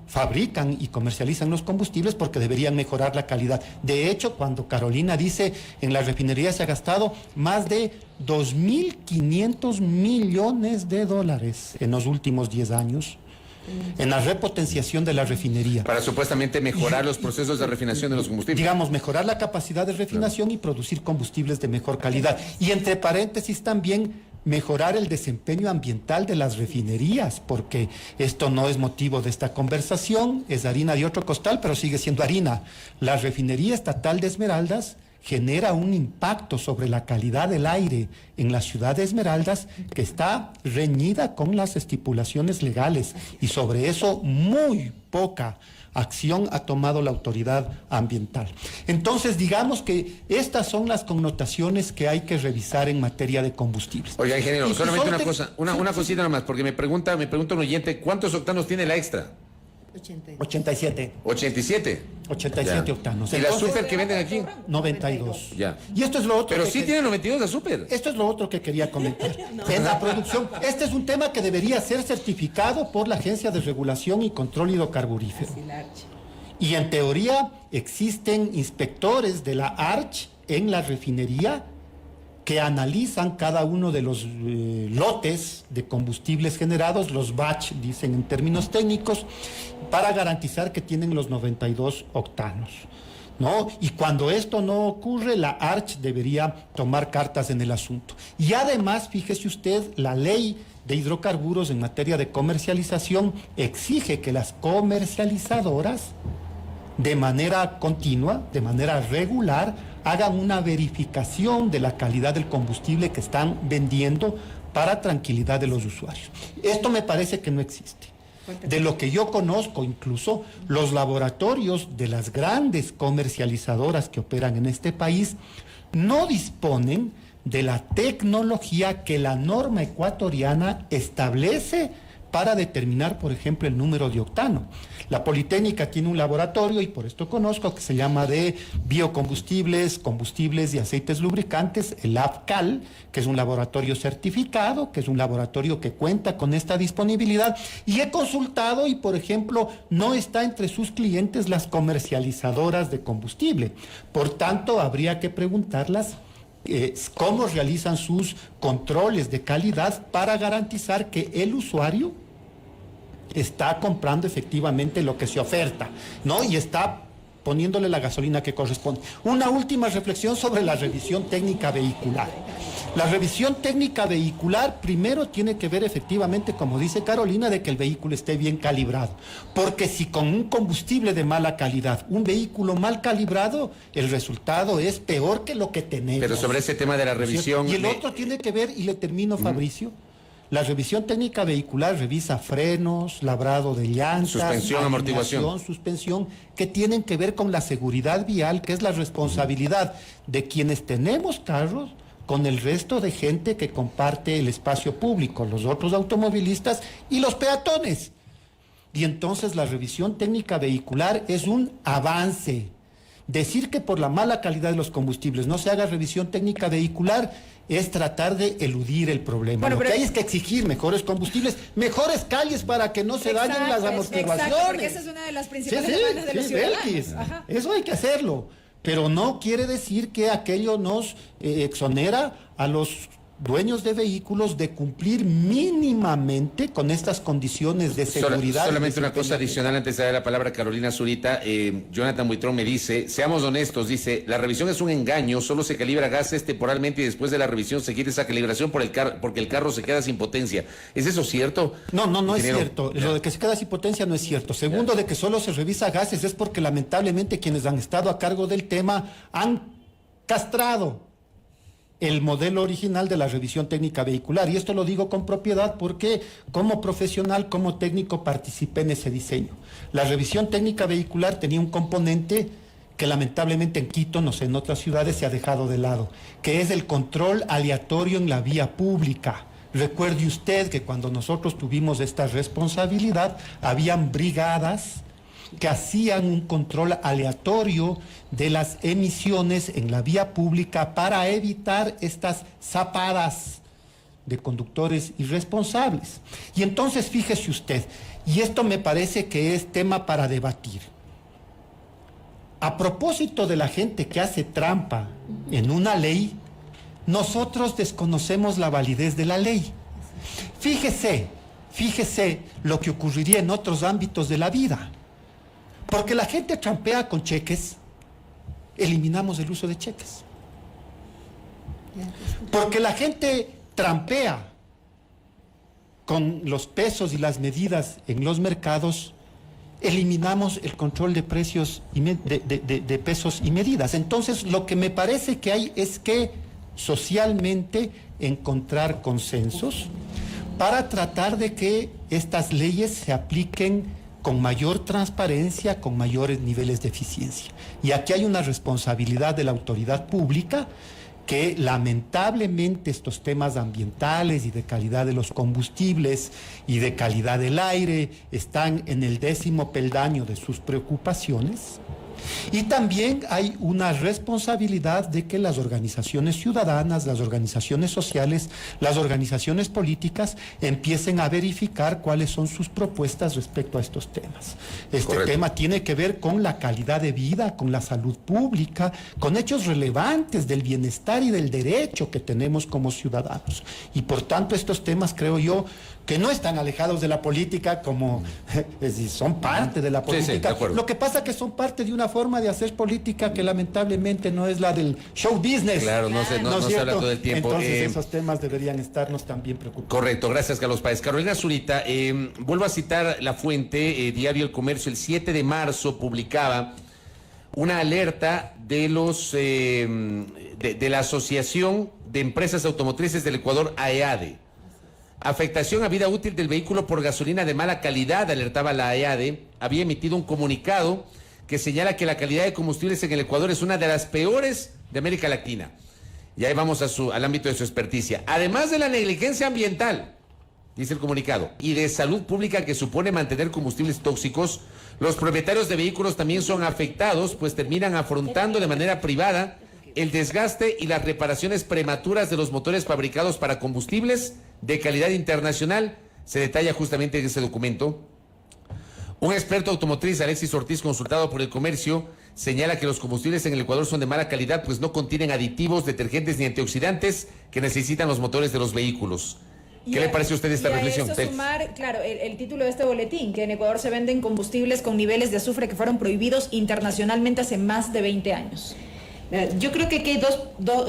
fabrican y comercializan los combustibles porque deberían mejorar la calidad. De hecho, cuando Carolina dice en la refinería se ha gastado más de 2.500 millones de dólares en los últimos 10 años en la repotenciación de la refinería. Para supuestamente mejorar los procesos de refinación de los combustibles. Digamos, mejorar la capacidad de refinación y producir combustibles de mejor calidad. Y entre paréntesis también mejorar el desempeño ambiental de las refinerías, porque esto no es motivo de esta conversación, es harina de otro costal, pero sigue siendo harina. La refinería estatal de Esmeraldas genera un impacto sobre la calidad del aire en la ciudad de Esmeraldas que está reñida con las estipulaciones legales, y sobre eso muy poca acción ha tomado la autoridad ambiental. Entonces, digamos que estas son las connotaciones que hay que revisar en materia de combustibles. Oiga, ingeniero, solamente una cosa, una cosita nada más, porque me pregunta un oyente, ¿cuántos octanos tiene la extra? 87. 87. 87 octanos. ¿Y la super que venden aquí? 92. Ya. Y esto es lo otro. Pero sí tiene 92 la super. Esto es lo otro que quería comentar. En la producción, este es un tema que debería ser certificado por la Agencia de Regulación y Control Hidrocarburífero. Y en teoría existen inspectores de la ARCH en la refinería que analizan cada uno de los lotes de combustibles generados, los batch, dicen en términos técnicos, para garantizar que tienen los 92 octanos, ¿no? Y cuando esto no ocurre, la ARCH debería tomar cartas en el asunto. Y además, fíjese usted, la ley de hidrocarburos en materia de comercialización exige que las comercializadoras, de manera continua, de manera regular, hagan una verificación de la calidad del combustible que están vendiendo para tranquilidad de los usuarios. Esto me parece que no existe. De lo que yo conozco, incluso los laboratorios de las grandes comercializadoras que operan en este país no disponen de la tecnología que la norma ecuatoriana establece para determinar, por ejemplo, el número de octano. La Politécnica tiene un laboratorio, y por esto conozco, que se llama de biocombustibles, combustibles y aceites lubricantes, el AFCAL, que es un laboratorio certificado, que es un laboratorio que cuenta con esta disponibilidad, y he consultado y, por ejemplo, no está entre sus clientes las comercializadoras de combustible. Por tanto, habría que preguntarlas cómo realizan sus controles de calidad para garantizar que el usuario está comprando efectivamente lo que se oferta, ¿no? Y está poniéndole la gasolina que corresponde. Una última reflexión sobre la revisión técnica vehicular. La revisión técnica vehicular primero tiene que ver efectivamente, como dice Carolina, de que el vehículo esté bien calibrado. Porque si con un combustible de mala calidad, un vehículo mal calibrado, el resultado es peor que lo que tenemos. Pero sobre ese tema de la revisión... Y el otro tiene que ver, y le termino, Fabricio, la revisión técnica vehicular revisa frenos, labrado de llantas, suspensión, amortiguación, suspensión, que tienen que ver con la seguridad vial, que es la responsabilidad de quienes tenemos carros con el resto de gente que comparte el espacio público, los otros automovilistas y los peatones. Y entonces la revisión técnica vehicular es un avance. Decir que por la mala calidad de los combustibles no se haga revisión técnica vehicular es tratar de eludir el problema. Bueno, lo que hay es que exigir mejores combustibles, mejores calles para que no se dañen las amortiguaciones. Exacto, porque esa es una de las principales demandas de los ciudadanos. Eso hay que hacerlo, pero no quiere decir que aquello nos exonera a los dueños de vehículos de cumplir mínimamente con estas condiciones de seguridad. Solamente una cosa adicional antes de dar la palabra a Carolina Zurita. Jonathan Buitrón me dice, seamos honestos, dice, la revisión es un engaño, solo se calibra gases temporalmente y después de la revisión se quita esa calibración porque el carro se queda sin potencia. ¿Es eso cierto? No es cierto. Lo de que se queda sin potencia no es cierto. Segundo, de que solo se revisa gases es porque lamentablemente quienes han estado a cargo del tema han castrado el modelo original de la revisión técnica vehicular. Y esto lo digo con propiedad porque como profesional, como técnico, participé en ese diseño. La revisión técnica vehicular tenía un componente que lamentablemente en Quito, no sé, en otras ciudades se ha dejado de lado, que es el control aleatorio en la vía pública. Recuerde usted que cuando nosotros tuvimos esta responsabilidad, habían brigadas que hacían un control aleatorio de las emisiones en la vía pública para evitar estas zapadas de conductores irresponsables. Y entonces fíjese usted, y esto me parece que es tema para debatir. A propósito de la gente que hace trampa en una ley, nosotros desconocemos la validez de la ley. Fíjese lo que ocurriría en otros ámbitos de la vida. Porque la gente trampea con cheques, eliminamos el uso de cheques. Porque la gente trampea con los pesos y las medidas en los mercados, eliminamos el control de precios y de pesos y medidas. Entonces, lo que me parece que hay es que socialmente encontrar consensos para tratar de que estas leyes se apliquen con mayor transparencia, con mayores niveles de eficiencia. Y aquí hay una responsabilidad de la autoridad pública que lamentablemente estos temas ambientales y de calidad de los combustibles y de calidad del aire están en el 10º peldaño de sus preocupaciones. Y también hay una responsabilidad de que las organizaciones ciudadanas, las organizaciones sociales, las organizaciones políticas empiecen a verificar cuáles son sus propuestas respecto a estos temas. Este tema tiene que ver con la calidad de vida, con la salud pública, con hechos relevantes del bienestar y del derecho que tenemos como ciudadanos. Y por tanto estos temas, creo yo, que no están alejados de la política, como son parte de la política. Sí, de acuerdo. Lo que pasa es que son parte de una forma de hacer política que lamentablemente no es la del show business. Claro, no se habla todo el tiempo. Entonces esos temas deberían estarnos también preocupando. Correcto, gracias Carlos Páez. Carolina Zurita, vuelvo a citar la fuente, Diario El Comercio, el 7 de marzo publicaba una alerta de de la Asociación de Empresas Automotrices del Ecuador, AEADE. Afectación a vida útil del vehículo por gasolina de mala calidad, alertaba la AEADE. Había emitido un comunicado que señala que la calidad de combustibles en el Ecuador es una de las peores de América Latina. Y ahí vamos al ámbito de su experticia. Además de la negligencia ambiental, dice el comunicado, y de salud pública que supone mantener combustibles tóxicos, los propietarios de vehículos también son afectados, pues terminan afrontando de manera privada el desgaste y las reparaciones prematuras de los motores fabricados para combustibles de calidad internacional. Se detalla justamente en ese documento. Un experto automotriz, Alexis Ortiz, consultado por El Comercio, señala que los combustibles en el Ecuador son de mala calidad, pues no contienen aditivos, detergentes ni antioxidantes que necesitan los motores de los vehículos. ¿Qué le parece a usted esta reflexión? A eso sumar, claro, el título de este boletín, que en Ecuador se venden combustibles con niveles de azufre que fueron prohibidos internacionalmente hace más de 20 años. Yo creo que aquí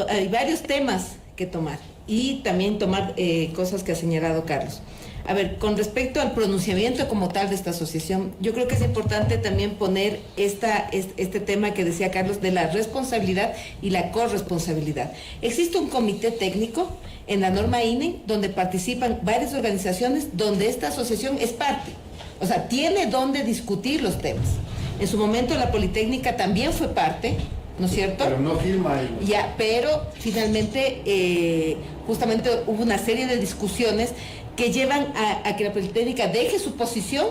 hay varios temas que tomar y también tomar cosas que ha señalado Carlos. A ver, con respecto al pronunciamiento como tal de esta asociación, yo creo que es importante también poner este tema que decía Carlos de la responsabilidad y la corresponsabilidad. Existe un comité técnico en la norma INE donde participan varias organizaciones donde esta asociación es parte. O sea, tiene donde discutir los temas. En su momento la Politécnica también fue parte, ¿no es cierto? Pero no firma él. Ya, pero finalmente justamente hubo una serie de discusiones que llevan a que la Politécnica deje su posición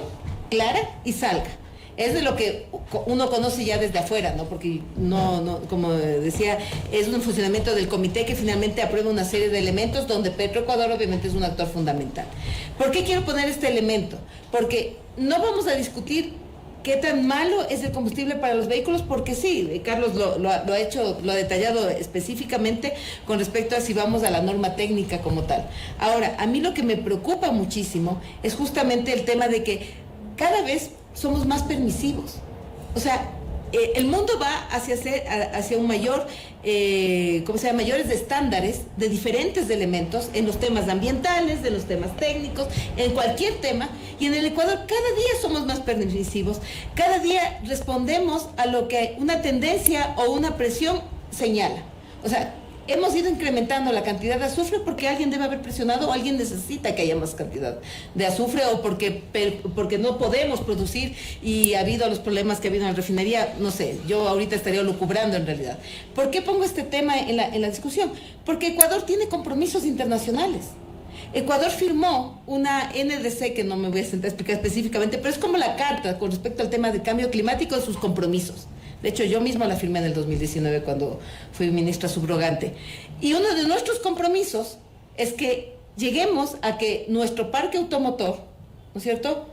clara y salga. Es de lo que uno conoce ya desde afuera, ¿no? Porque no, como decía, es un funcionamiento del comité que finalmente aprueba una serie de elementos donde Petroecuador obviamente es un actor fundamental. ¿Por qué quiero poner este elemento? Porque no vamos a discutir qué tan malo es el combustible para los vehículos, porque sí, Carlos lo ha detallado específicamente con respecto a si vamos a la norma técnica como tal. Ahora, a mí lo que me preocupa muchísimo es justamente el tema de que cada vez somos más permisivos. O sea, el mundo va hacia un mayor, mayores estándares de diferentes elementos en los temas ambientales, en los temas técnicos, en cualquier tema. Y en el Ecuador cada día somos más permisivos, cada día respondemos a lo que una tendencia o una presión señala. O sea, hemos ido incrementando la cantidad de azufre porque alguien debe haber presionado o alguien necesita que haya más cantidad de azufre o porque no podemos producir y ha habido los problemas que ha habido en la refinería. No sé, yo ahorita estaría lucubrando en realidad. ¿Por qué pongo este tema en la discusión? Porque Ecuador tiene compromisos internacionales. Ecuador firmó una NDC, que no me voy a sentar a explicar específicamente, pero es como la carta con respecto al tema del cambio climático, de sus compromisos. De hecho, yo misma la firmé en el 2019 cuando fui ministra subrogante. Y uno de nuestros compromisos es que lleguemos a que nuestro parque automotor, ¿no es cierto?,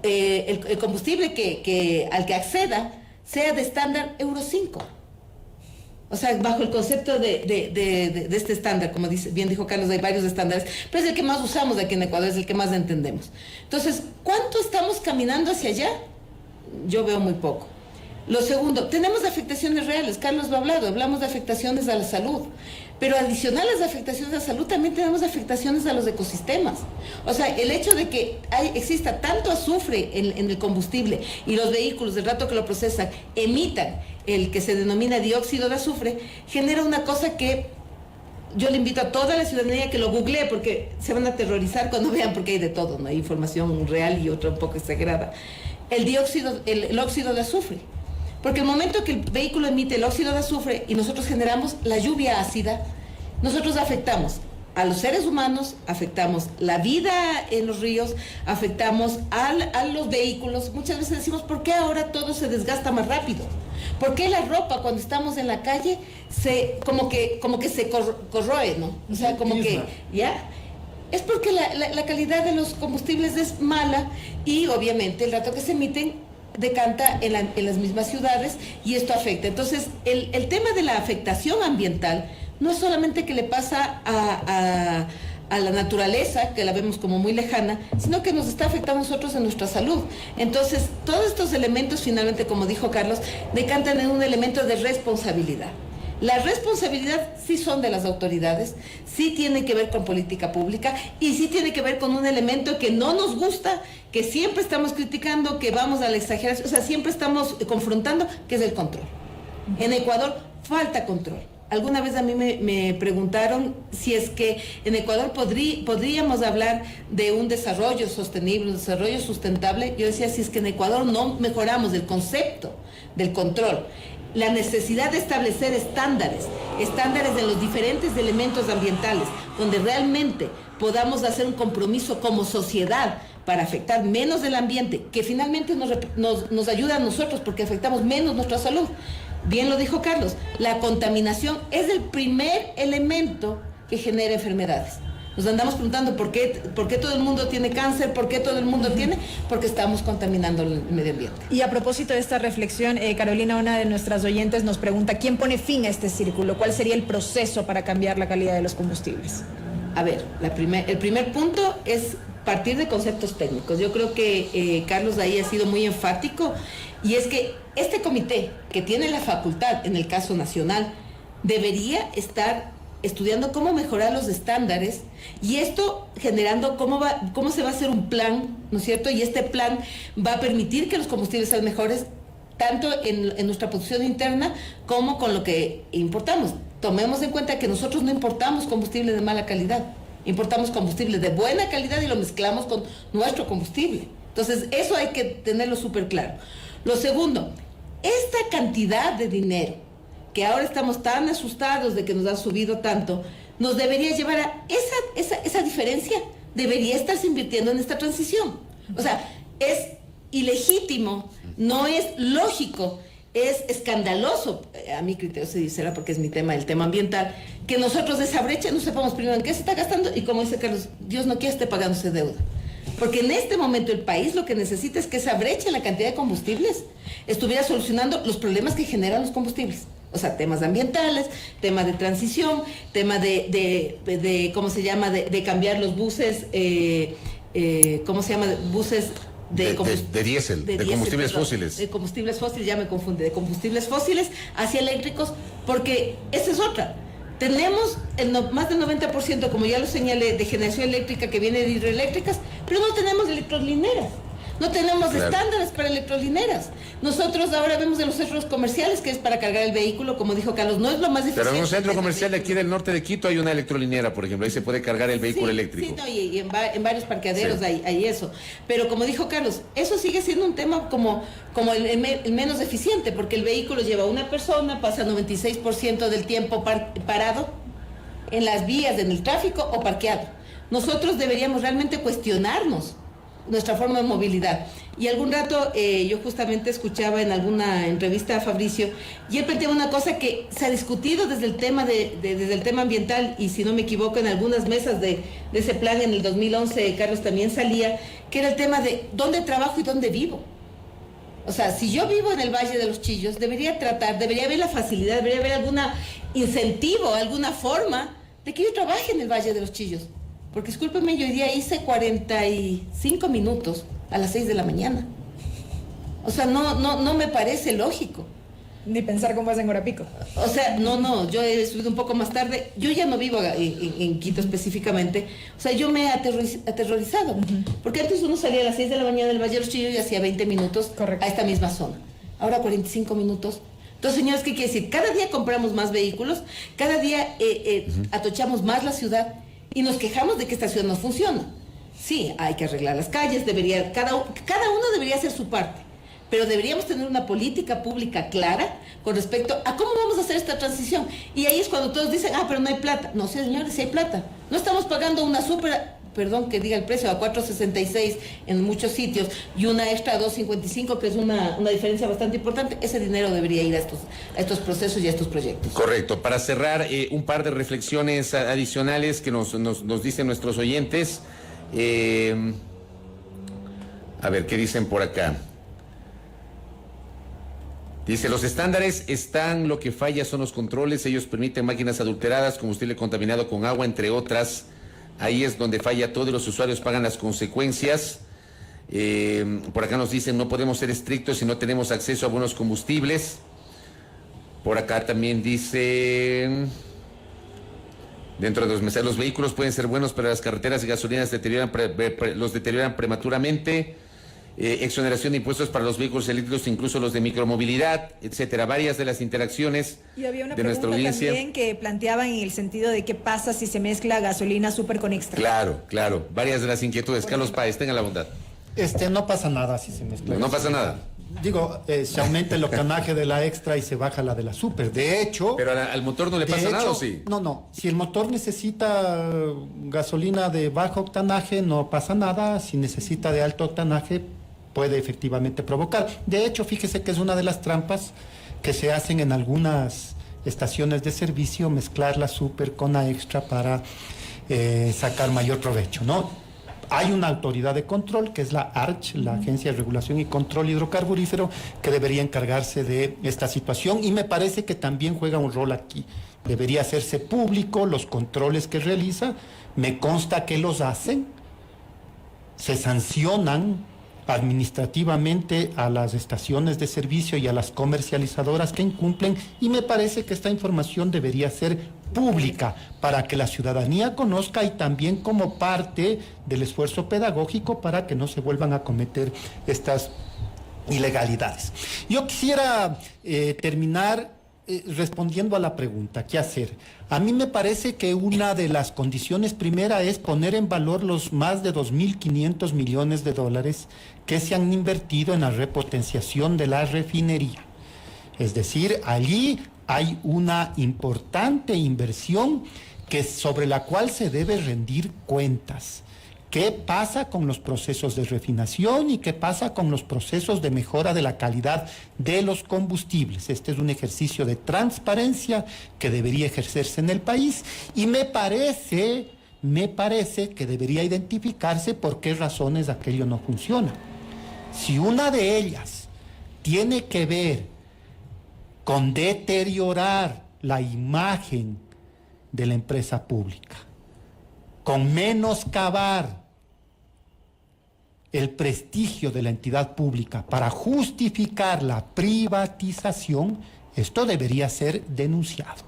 el combustible al que acceda sea de estándar Euro 5. O sea, bajo el concepto de este estándar, como bien dijo Carlos, hay varios estándares, pero es el que más usamos aquí en Ecuador, es el que más entendemos. Entonces, ¿cuánto estamos caminando hacia allá? Yo veo muy poco. Lo segundo, tenemos afectaciones reales, Carlos lo ha hablado, hablamos de afectaciones a la salud, pero adicional a las afectaciones a la salud también tenemos afectaciones a los ecosistemas. O sea, el hecho de que exista tanto azufre en el combustible y los vehículos, del rato que lo procesan, emitan el que se denomina dióxido de azufre, genera una cosa que yo le invito a toda la ciudadanía que lo googlee, porque se van a aterrorizar cuando vean, porque hay de todo, ¿no? Hay información real y otra un poco exagerada. El óxido de azufre. Porque el momento que el vehículo emite el óxido de azufre y nosotros generamos la lluvia ácida, nosotros afectamos a los seres humanos, afectamos la vida en los ríos, afectamos a los vehículos. Muchas veces decimos, ¿por qué ahora todo se desgasta más rápido? ¿Por qué la ropa cuando estamos en la calle como que se corroe, ¿no? O sea, como que, ¿ya? Es porque la calidad de los combustibles es mala y obviamente el rato que se emiten decanta en las mismas ciudades y esto afecta. Entonces, el tema de la afectación ambiental no es solamente que le pasa a la naturaleza, que la vemos como muy lejana, sino que nos está afectando a nosotros en nuestra salud. Entonces, todos estos elementos, finalmente, como dijo Carlos, decantan en un elemento de responsabilidad. La responsabilidad sí son de las autoridades, sí tiene que ver con política pública y sí tiene que ver con un elemento que no nos gusta, que siempre estamos criticando, que vamos a la exageración, o sea, siempre estamos confrontando, que es el control. En Ecuador falta control. Alguna vez a mí me preguntaron si es que en Ecuador podríamos hablar de un desarrollo sostenible, un desarrollo sustentable. Yo decía, si es que en Ecuador no mejoramos el concepto del control, la necesidad de establecer estándares de los diferentes elementos ambientales, donde realmente podamos hacer un compromiso como sociedad para afectar menos el ambiente, que finalmente nos ayuda a nosotros porque afectamos menos nuestra salud. Bien lo dijo Carlos, la contaminación es el primer elemento que genera enfermedades. Nos andamos preguntando por qué todo el mundo tiene cáncer, por qué todo el mundo tiene, porque estamos contaminando el medio ambiente. Y a propósito de esta reflexión, Carolina, una de nuestras oyentes nos pregunta, ¿quién pone fin a este círculo? ¿Cuál sería el proceso para cambiar la calidad de los combustibles? A ver, el primer punto es partir de conceptos técnicos. Yo creo que Carlos ahí ha sido muy enfático, y es que este comité, que tiene la facultad, en el caso nacional, debería estar estudiando cómo mejorar los estándares y esto generando cómo se va a hacer un plan, ¿no es cierto? Y este plan va a permitir que los combustibles sean mejores tanto en nuestra producción interna como con lo que importamos. Tomemos en cuenta que nosotros no importamos combustible de mala calidad, importamos combustible de buena calidad y lo mezclamos con nuestro combustible. Entonces, eso hay que tenerlo súper claro. Lo segundo, esta cantidad de dinero que ahora estamos tan asustados de que nos ha subido tanto, nos debería llevar a esa diferencia, debería estarse invirtiendo en esta transición. O sea, es ilegítimo, no es lógico, es escandaloso, a mi criterio será porque es mi tema, el tema ambiental, que nosotros de esa brecha no sepamos primero en qué se está gastando y como dice Carlos, Dios no quiere esté pagándose deuda. Porque en este momento el país lo que necesita es que esa brecha en la cantidad de combustibles estuviera solucionando los problemas que generan los combustibles. O sea, temas ambientales, tema de transición, tema de ¿cómo se llama? De cambiar los buses, ¿cómo se llama? Buses de diésel, de combustibles fósiles. De combustibles fósiles, ya me confundí, de combustibles fósiles hacia eléctricos, porque esa es otra. Tenemos más del 90%, como ya lo señalé, de generación eléctrica que viene de hidroeléctricas, pero no tenemos electrolineras. No tenemos Claro. estándares para electrolineras. Nosotros ahora vemos en los centros comerciales que es para cargar el vehículo, como dijo Carlos, no es lo más eficiente. Pero en un centro tener comercial de vehículo. aquí del norte de Quito hay una electrolinera, por ejemplo, ahí se puede cargar el vehículo Sí, eléctrico. Sí, no, y en varios parqueaderos Sí. hay eso. Pero como dijo Carlos, eso sigue siendo un tema como el menos eficiente, porque el vehículo lleva a una persona, pasa 96% del tiempo parado en las vías, en el tráfico o parqueado. Nosotros deberíamos realmente cuestionarnos nuestra forma de movilidad. Y algún rato yo justamente escuchaba en alguna entrevista a Fabricio y él planteaba una cosa que se ha discutido desde el tema desde el tema ambiental, y si no me equivoco en algunas mesas de ese plan en el 2011 Carlos también salía, que era el tema de dónde trabajo y dónde vivo. O sea, si yo vivo en el Valle de los Chillos, debería haber la facilidad, debería haber algún incentivo, alguna forma de que yo trabaje en el Valle de los Chillos. Porque discúlpeme, yo hoy día hice 45 minutos a las 6 de la mañana. O sea, no me parece lógico. Ni pensar cómo es en hora pico. O sea, no, yo he subido un poco más tarde. Yo ya no vivo en Quito específicamente. O sea, yo me he aterrorizado. Porque antes uno salía a las 6 de la mañana del Valle de los Chillos y hacía 20 minutos Correcto. a esta misma zona. Ahora 45 minutos. Entonces, señores, ¿qué quiere decir? Cada día compramos más vehículos, cada día atochamos más la ciudad y nos quejamos de que esta ciudad no funciona. Sí, hay que arreglar las calles, cada uno debería hacer su parte. Pero deberíamos tener una política pública clara con respecto a cómo vamos a hacer esta transición. Y ahí es cuando todos dicen, pero no hay plata. No, señores, sí hay plata. No estamos pagando una perdón que diga el precio, a 4.66 en muchos sitios y una extra a 2.55, que es una diferencia bastante importante. Ese dinero debería ir a estos procesos y a estos proyectos. Correcto. Para cerrar, un par de reflexiones adicionales que nos dicen nuestros oyentes. A ver, ¿qué dicen por acá? Dice, los estándares están, lo que falla son los controles, ellos permiten máquinas adulteradas, combustible contaminado con agua, entre otras. Ahí es donde falla todo y los usuarios pagan las consecuencias. Por acá nos dicen, no podemos ser estrictos si no tenemos acceso a buenos combustibles. Por acá también dicen, dentro de los mensajes, los vehículos pueden ser buenos, pero las carreteras y gasolinas los deterioran prematuramente. Exoneración de impuestos para los vehículos eléctricos, incluso los de micromovilidad, etcétera. Varias de las interacciones Y había una de nuestra pregunta audiencia. también que planteaban en el sentido de qué pasa si se mezcla gasolina súper con extra. Claro. Varias de las inquietudes. Carlos Páez, tenga la bondad. No pasa nada si se mezcla. No pasa nada. Digo, se aumenta el octanaje de la extra y se baja la de la super. De hecho... Pero al motor no le pasa nada, ¿o sí? No. Si el motor necesita gasolina de bajo octanaje, no pasa nada. Si necesita de alto octanaje, puede efectivamente provocar. De hecho, fíjese que es una de las trampas que se hacen en algunas estaciones de servicio, mezclar la super con la extra para sacar mayor provecho, ¿no? Hay una autoridad de control, que es la ARCH, la Agencia de Regulación y Control Hidrocarburífero, que debería encargarse de esta situación, y me parece que también juega un rol aquí. Debería hacerse público los controles que realiza, me consta que los hacen, se sancionan administrativamente a las estaciones de servicio y a las comercializadoras que incumplen, y me parece que esta información debería ser pública para que la ciudadanía conozca, y también como parte del esfuerzo pedagógico para que no se vuelvan a cometer estas ilegalidades. Yo quisiera terminar respondiendo a la pregunta, ¿qué hacer? A mí me parece que una de las condiciones primera es poner en valor los más de 2.500 millones de dólares que se han invertido en la repotenciación de la refinería. Es decir, allí hay una importante inversión sobre la cual se debe rendir cuentas. ¿Qué pasa con los procesos de refinación y qué pasa con los procesos de mejora de la calidad de los combustibles? Este es un ejercicio de transparencia que debería ejercerse en el país, y me parece que debería identificarse por qué razones aquello no funciona. Si una de ellas tiene que ver con deteriorar la imagen de la empresa pública, con menoscabar el prestigio de la entidad pública para justificar la privatización, esto debería ser denunciado.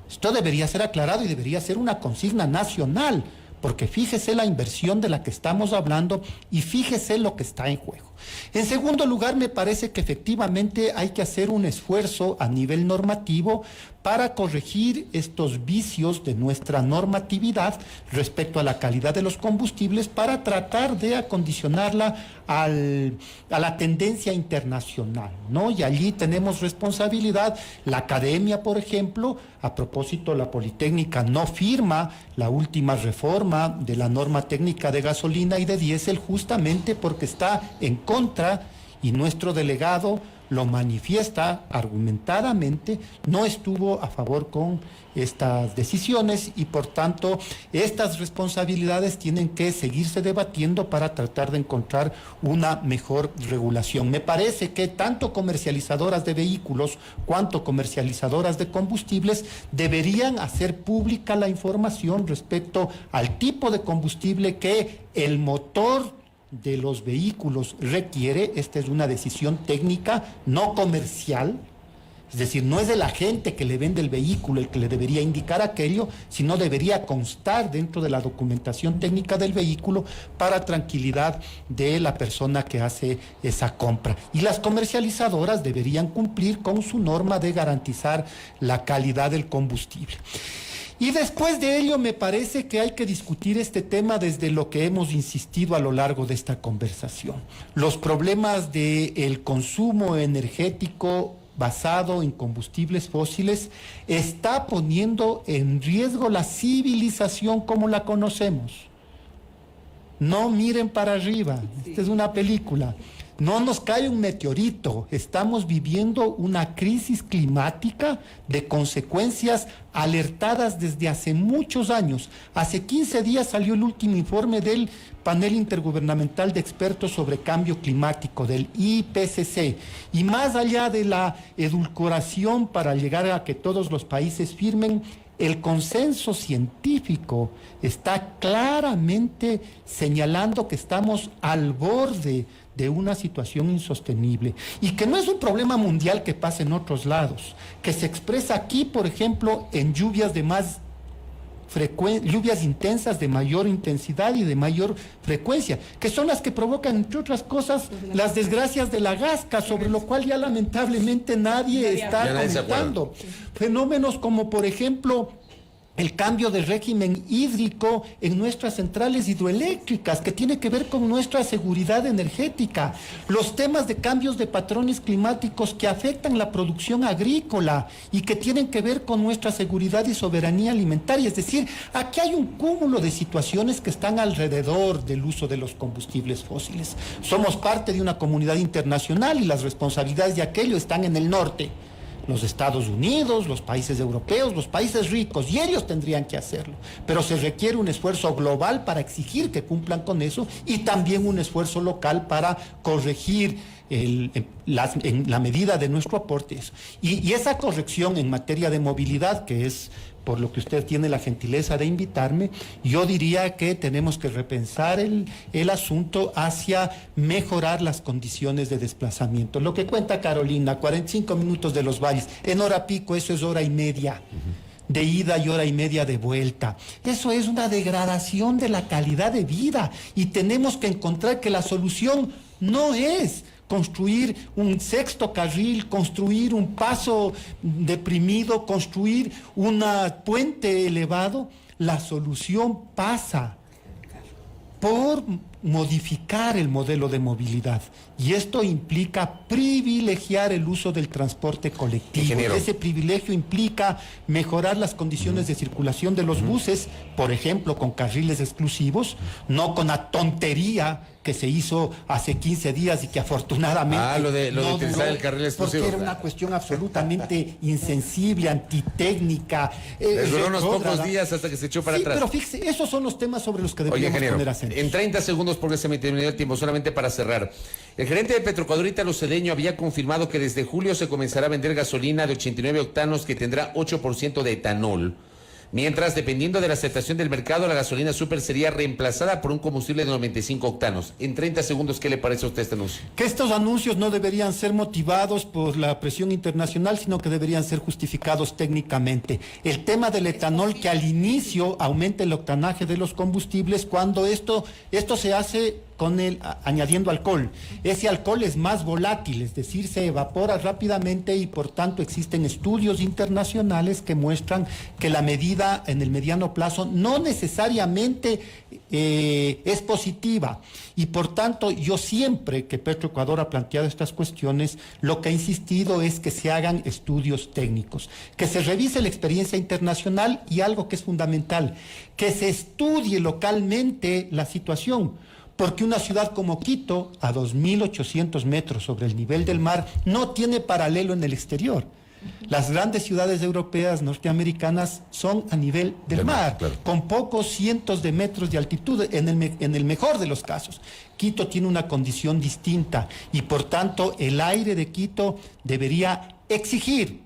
Esto debería ser aclarado y debería ser una consigna nacional, porque fíjese la inversión de la que estamos hablando y fíjese lo que está en juego. En segundo lugar, me parece que efectivamente hay que hacer un esfuerzo a nivel normativo para corregir estos vicios de nuestra normatividad respecto a la calidad de los combustibles para tratar de acondicionarla a la tendencia internacional, ¿no? Y allí tenemos responsabilidad. La academia, por ejemplo, a propósito, la Politécnica no firma la última reforma de la norma técnica de gasolina y de diésel justamente porque está en contra, y nuestro delegado lo manifiesta argumentadamente, no estuvo a favor con estas decisiones y por tanto estas responsabilidades tienen que seguirse debatiendo para tratar de encontrar una mejor regulación. Me parece que tanto comercializadoras de vehículos cuanto comercializadoras de combustibles deberían hacer pública la información respecto al tipo de combustible que el motor de los vehículos requiere. Esta es una decisión técnica, no comercial, es decir, no es de la gente que le vende el vehículo el que le debería indicar aquello, sino debería constar dentro de la documentación técnica del vehículo para tranquilidad de la persona que hace esa compra. Y las comercializadoras deberían cumplir con su norma de garantizar la calidad del combustible. Y después de ello me parece que hay que discutir este tema desde lo que hemos insistido a lo largo de esta conversación. Los problemas del consumo energético basado en combustibles fósiles está poniendo en riesgo la civilización como la conocemos. No miren para arriba, esta es una película. No nos cae un meteorito, estamos viviendo una crisis climática de consecuencias alertadas desde hace muchos años. Hace 15 días salió el último informe del Panel Intergubernamental de Expertos sobre Cambio Climático, del IPCC, y más allá de la edulcoración para llegar a que todos los países firmen, el consenso científico está claramente señalando que estamos al borde de una situación insostenible y que no es un problema mundial que pasa en otros lados, que se expresa aquí, por ejemplo, en lluvias lluvias intensas de mayor intensidad y de mayor frecuencia, que son las que provocan, entre otras cosas, las desgracias de la Gasca, sobre lo cual ya lamentablemente nadie está comentando. Fenómenos como, por ejemplo, el cambio de régimen hídrico en nuestras centrales hidroeléctricas, que tiene que ver con nuestra seguridad energética, los temas de cambios de patrones climáticos que afectan la producción agrícola y que tienen que ver con nuestra seguridad y soberanía alimentaria. Es decir, aquí hay un cúmulo de situaciones que están alrededor del uso de los combustibles fósiles. Somos parte de una comunidad internacional y las responsabilidades de aquello están en el norte. Los Estados Unidos, los países europeos, los países ricos, y ellos tendrían que hacerlo. Pero se requiere un esfuerzo global para exigir que cumplan con eso y también un esfuerzo local para corregir en la medida de nuestro aporte eso. Y esa corrección en materia de movilidad, que es por lo que usted tiene la gentileza de invitarme, yo diría que tenemos que repensar el asunto hacia mejorar las condiciones de desplazamiento. Lo que cuenta Carolina, 45 minutos de Los Valles, en hora pico eso es hora y media de ida y hora y media de vuelta. Eso es una degradación de la calidad de vida y tenemos que encontrar que la solución no es construir un sexto carril, construir un paso deprimido, construir un puente elevado. La solución pasa por modificar el modelo de movilidad y esto implica privilegiar el uso del transporte colectivo. Ingeniero. Ese privilegio implica mejorar las condiciones de circulación de los buses, por ejemplo, con carriles exclusivos, no con la tontería que se hizo hace 15 días y que afortunadamente lo de utilizar el carril exclusivo. Porque era una cuestión absolutamente insensible, antitécnica. Duró unos pocos días hasta que se echó para atrás. Pero fíjese, esos son los temas sobre los que deberíamos poner acento. En 30 segundos, porque se me terminó el tiempo, solamente para cerrar. El gerente de Petroecuador, Ítalo Cedeño, había confirmado que desde julio se comenzará a vender gasolina de 89 octanos que tendrá 8% de etanol. Mientras, dependiendo de la aceptación del mercado, la gasolina super sería reemplazada por un combustible de 95 octanos. En 30 segundos, ¿qué le parece a usted este anuncio? Que estos anuncios no deberían ser motivados por la presión internacional, sino que deberían ser justificados técnicamente. El tema del etanol, que al inicio aumenta el octanaje de los combustibles, cuando esto se hace añadiendo alcohol. Ese alcohol es más volátil, es decir, se evapora rápidamente y por tanto existen estudios internacionales que muestran que la medida en el mediano plazo no necesariamente es positiva. Y por tanto, yo siempre que Petroecuador ha planteado estas cuestiones, lo que ha insistido es que se hagan estudios técnicos, que se revise la experiencia internacional y algo que es fundamental, que se estudie localmente la situación. Porque una ciudad como Quito, a 2.800 metros sobre el nivel del mar, no tiene paralelo en el exterior. Las grandes ciudades europeas, norteamericanas, son a nivel del mar, claro, con pocos cientos de metros de altitud, en el mejor de los casos. Quito tiene una condición distinta y por tanto el aire de Quito debería exigir,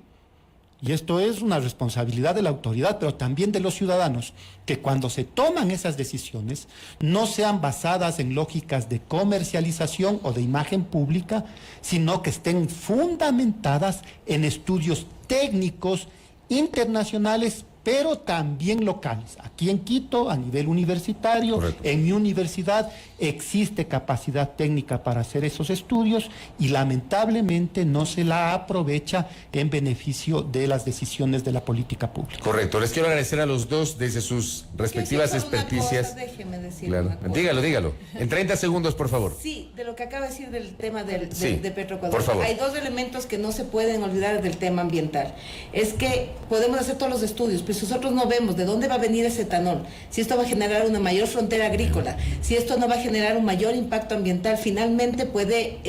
y esto es una responsabilidad de la autoridad, pero también de los ciudadanos, que cuando se toman esas decisiones no sean basadas en lógicas de comercialización o de imagen pública, sino que estén fundamentadas en estudios técnicos internacionales, pero también locales. Aquí en Quito, a nivel universitario, correcto, en mi universidad, existe capacidad técnica para hacer esos estudios y lamentablemente no se la aprovecha en beneficio de las decisiones de la política pública. Correcto. Les quiero agradecer a los dos desde sus respectivas experticias. Déjeme decir claro. Dígalo. En 30 segundos, por favor. Sí, de lo que acaba de decir del tema de Petroecuador. Por favor. Hay dos elementos que no se pueden olvidar del tema ambiental. Es que podemos hacer todos los estudios, pero si nosotros no vemos de dónde va a venir ese etanol, si esto va a generar una mayor frontera agrícola, si esto no va a generar un mayor impacto ambiental, finalmente puede,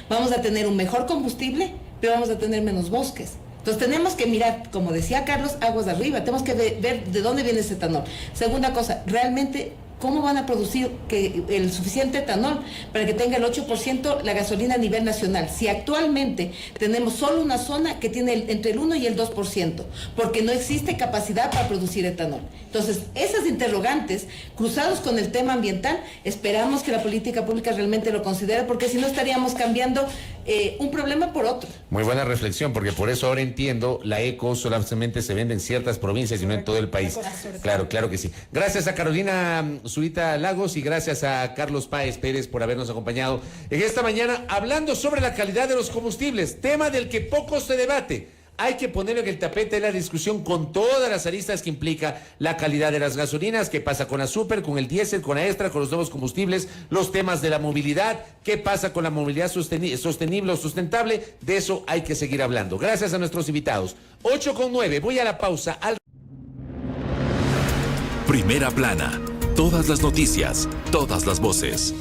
vamos a tener un mejor combustible, pero vamos a tener menos bosques. Entonces tenemos que mirar, como decía Carlos, aguas arriba, tenemos que ver de dónde viene ese etanol. Segunda cosa, realmente, ¿cómo van a producir el suficiente etanol para que tenga el 8% la gasolina a nivel nacional? Si actualmente tenemos solo una zona que tiene entre el 1 y el 2%, porque no existe capacidad para producir etanol. Entonces, esas interrogantes, cruzados con el tema ambiental, esperamos que la política pública realmente lo considere, porque si no estaríamos cambiando un problema por otro. Muy buena reflexión, porque por eso ahora entiendo, la eco solamente se vende en ciertas provincias y no en todo el país. Claro que sí. Gracias a Carolina Zurita Lagos y gracias a Carlos Páez Pérez por habernos acompañado en esta mañana hablando sobre la calidad de los combustibles, tema del que poco se debate. Hay que ponerlo en el tapete de la discusión con todas las aristas que implica la calidad de las gasolinas, qué pasa con la super, con el diésel, con la extra, con los nuevos combustibles, los temas de la movilidad, qué pasa con la movilidad sostenible o sustentable, de eso hay que seguir hablando. Gracias a nuestros invitados. 8:09, voy a la pausa. Primera plana, todas las noticias, todas las voces.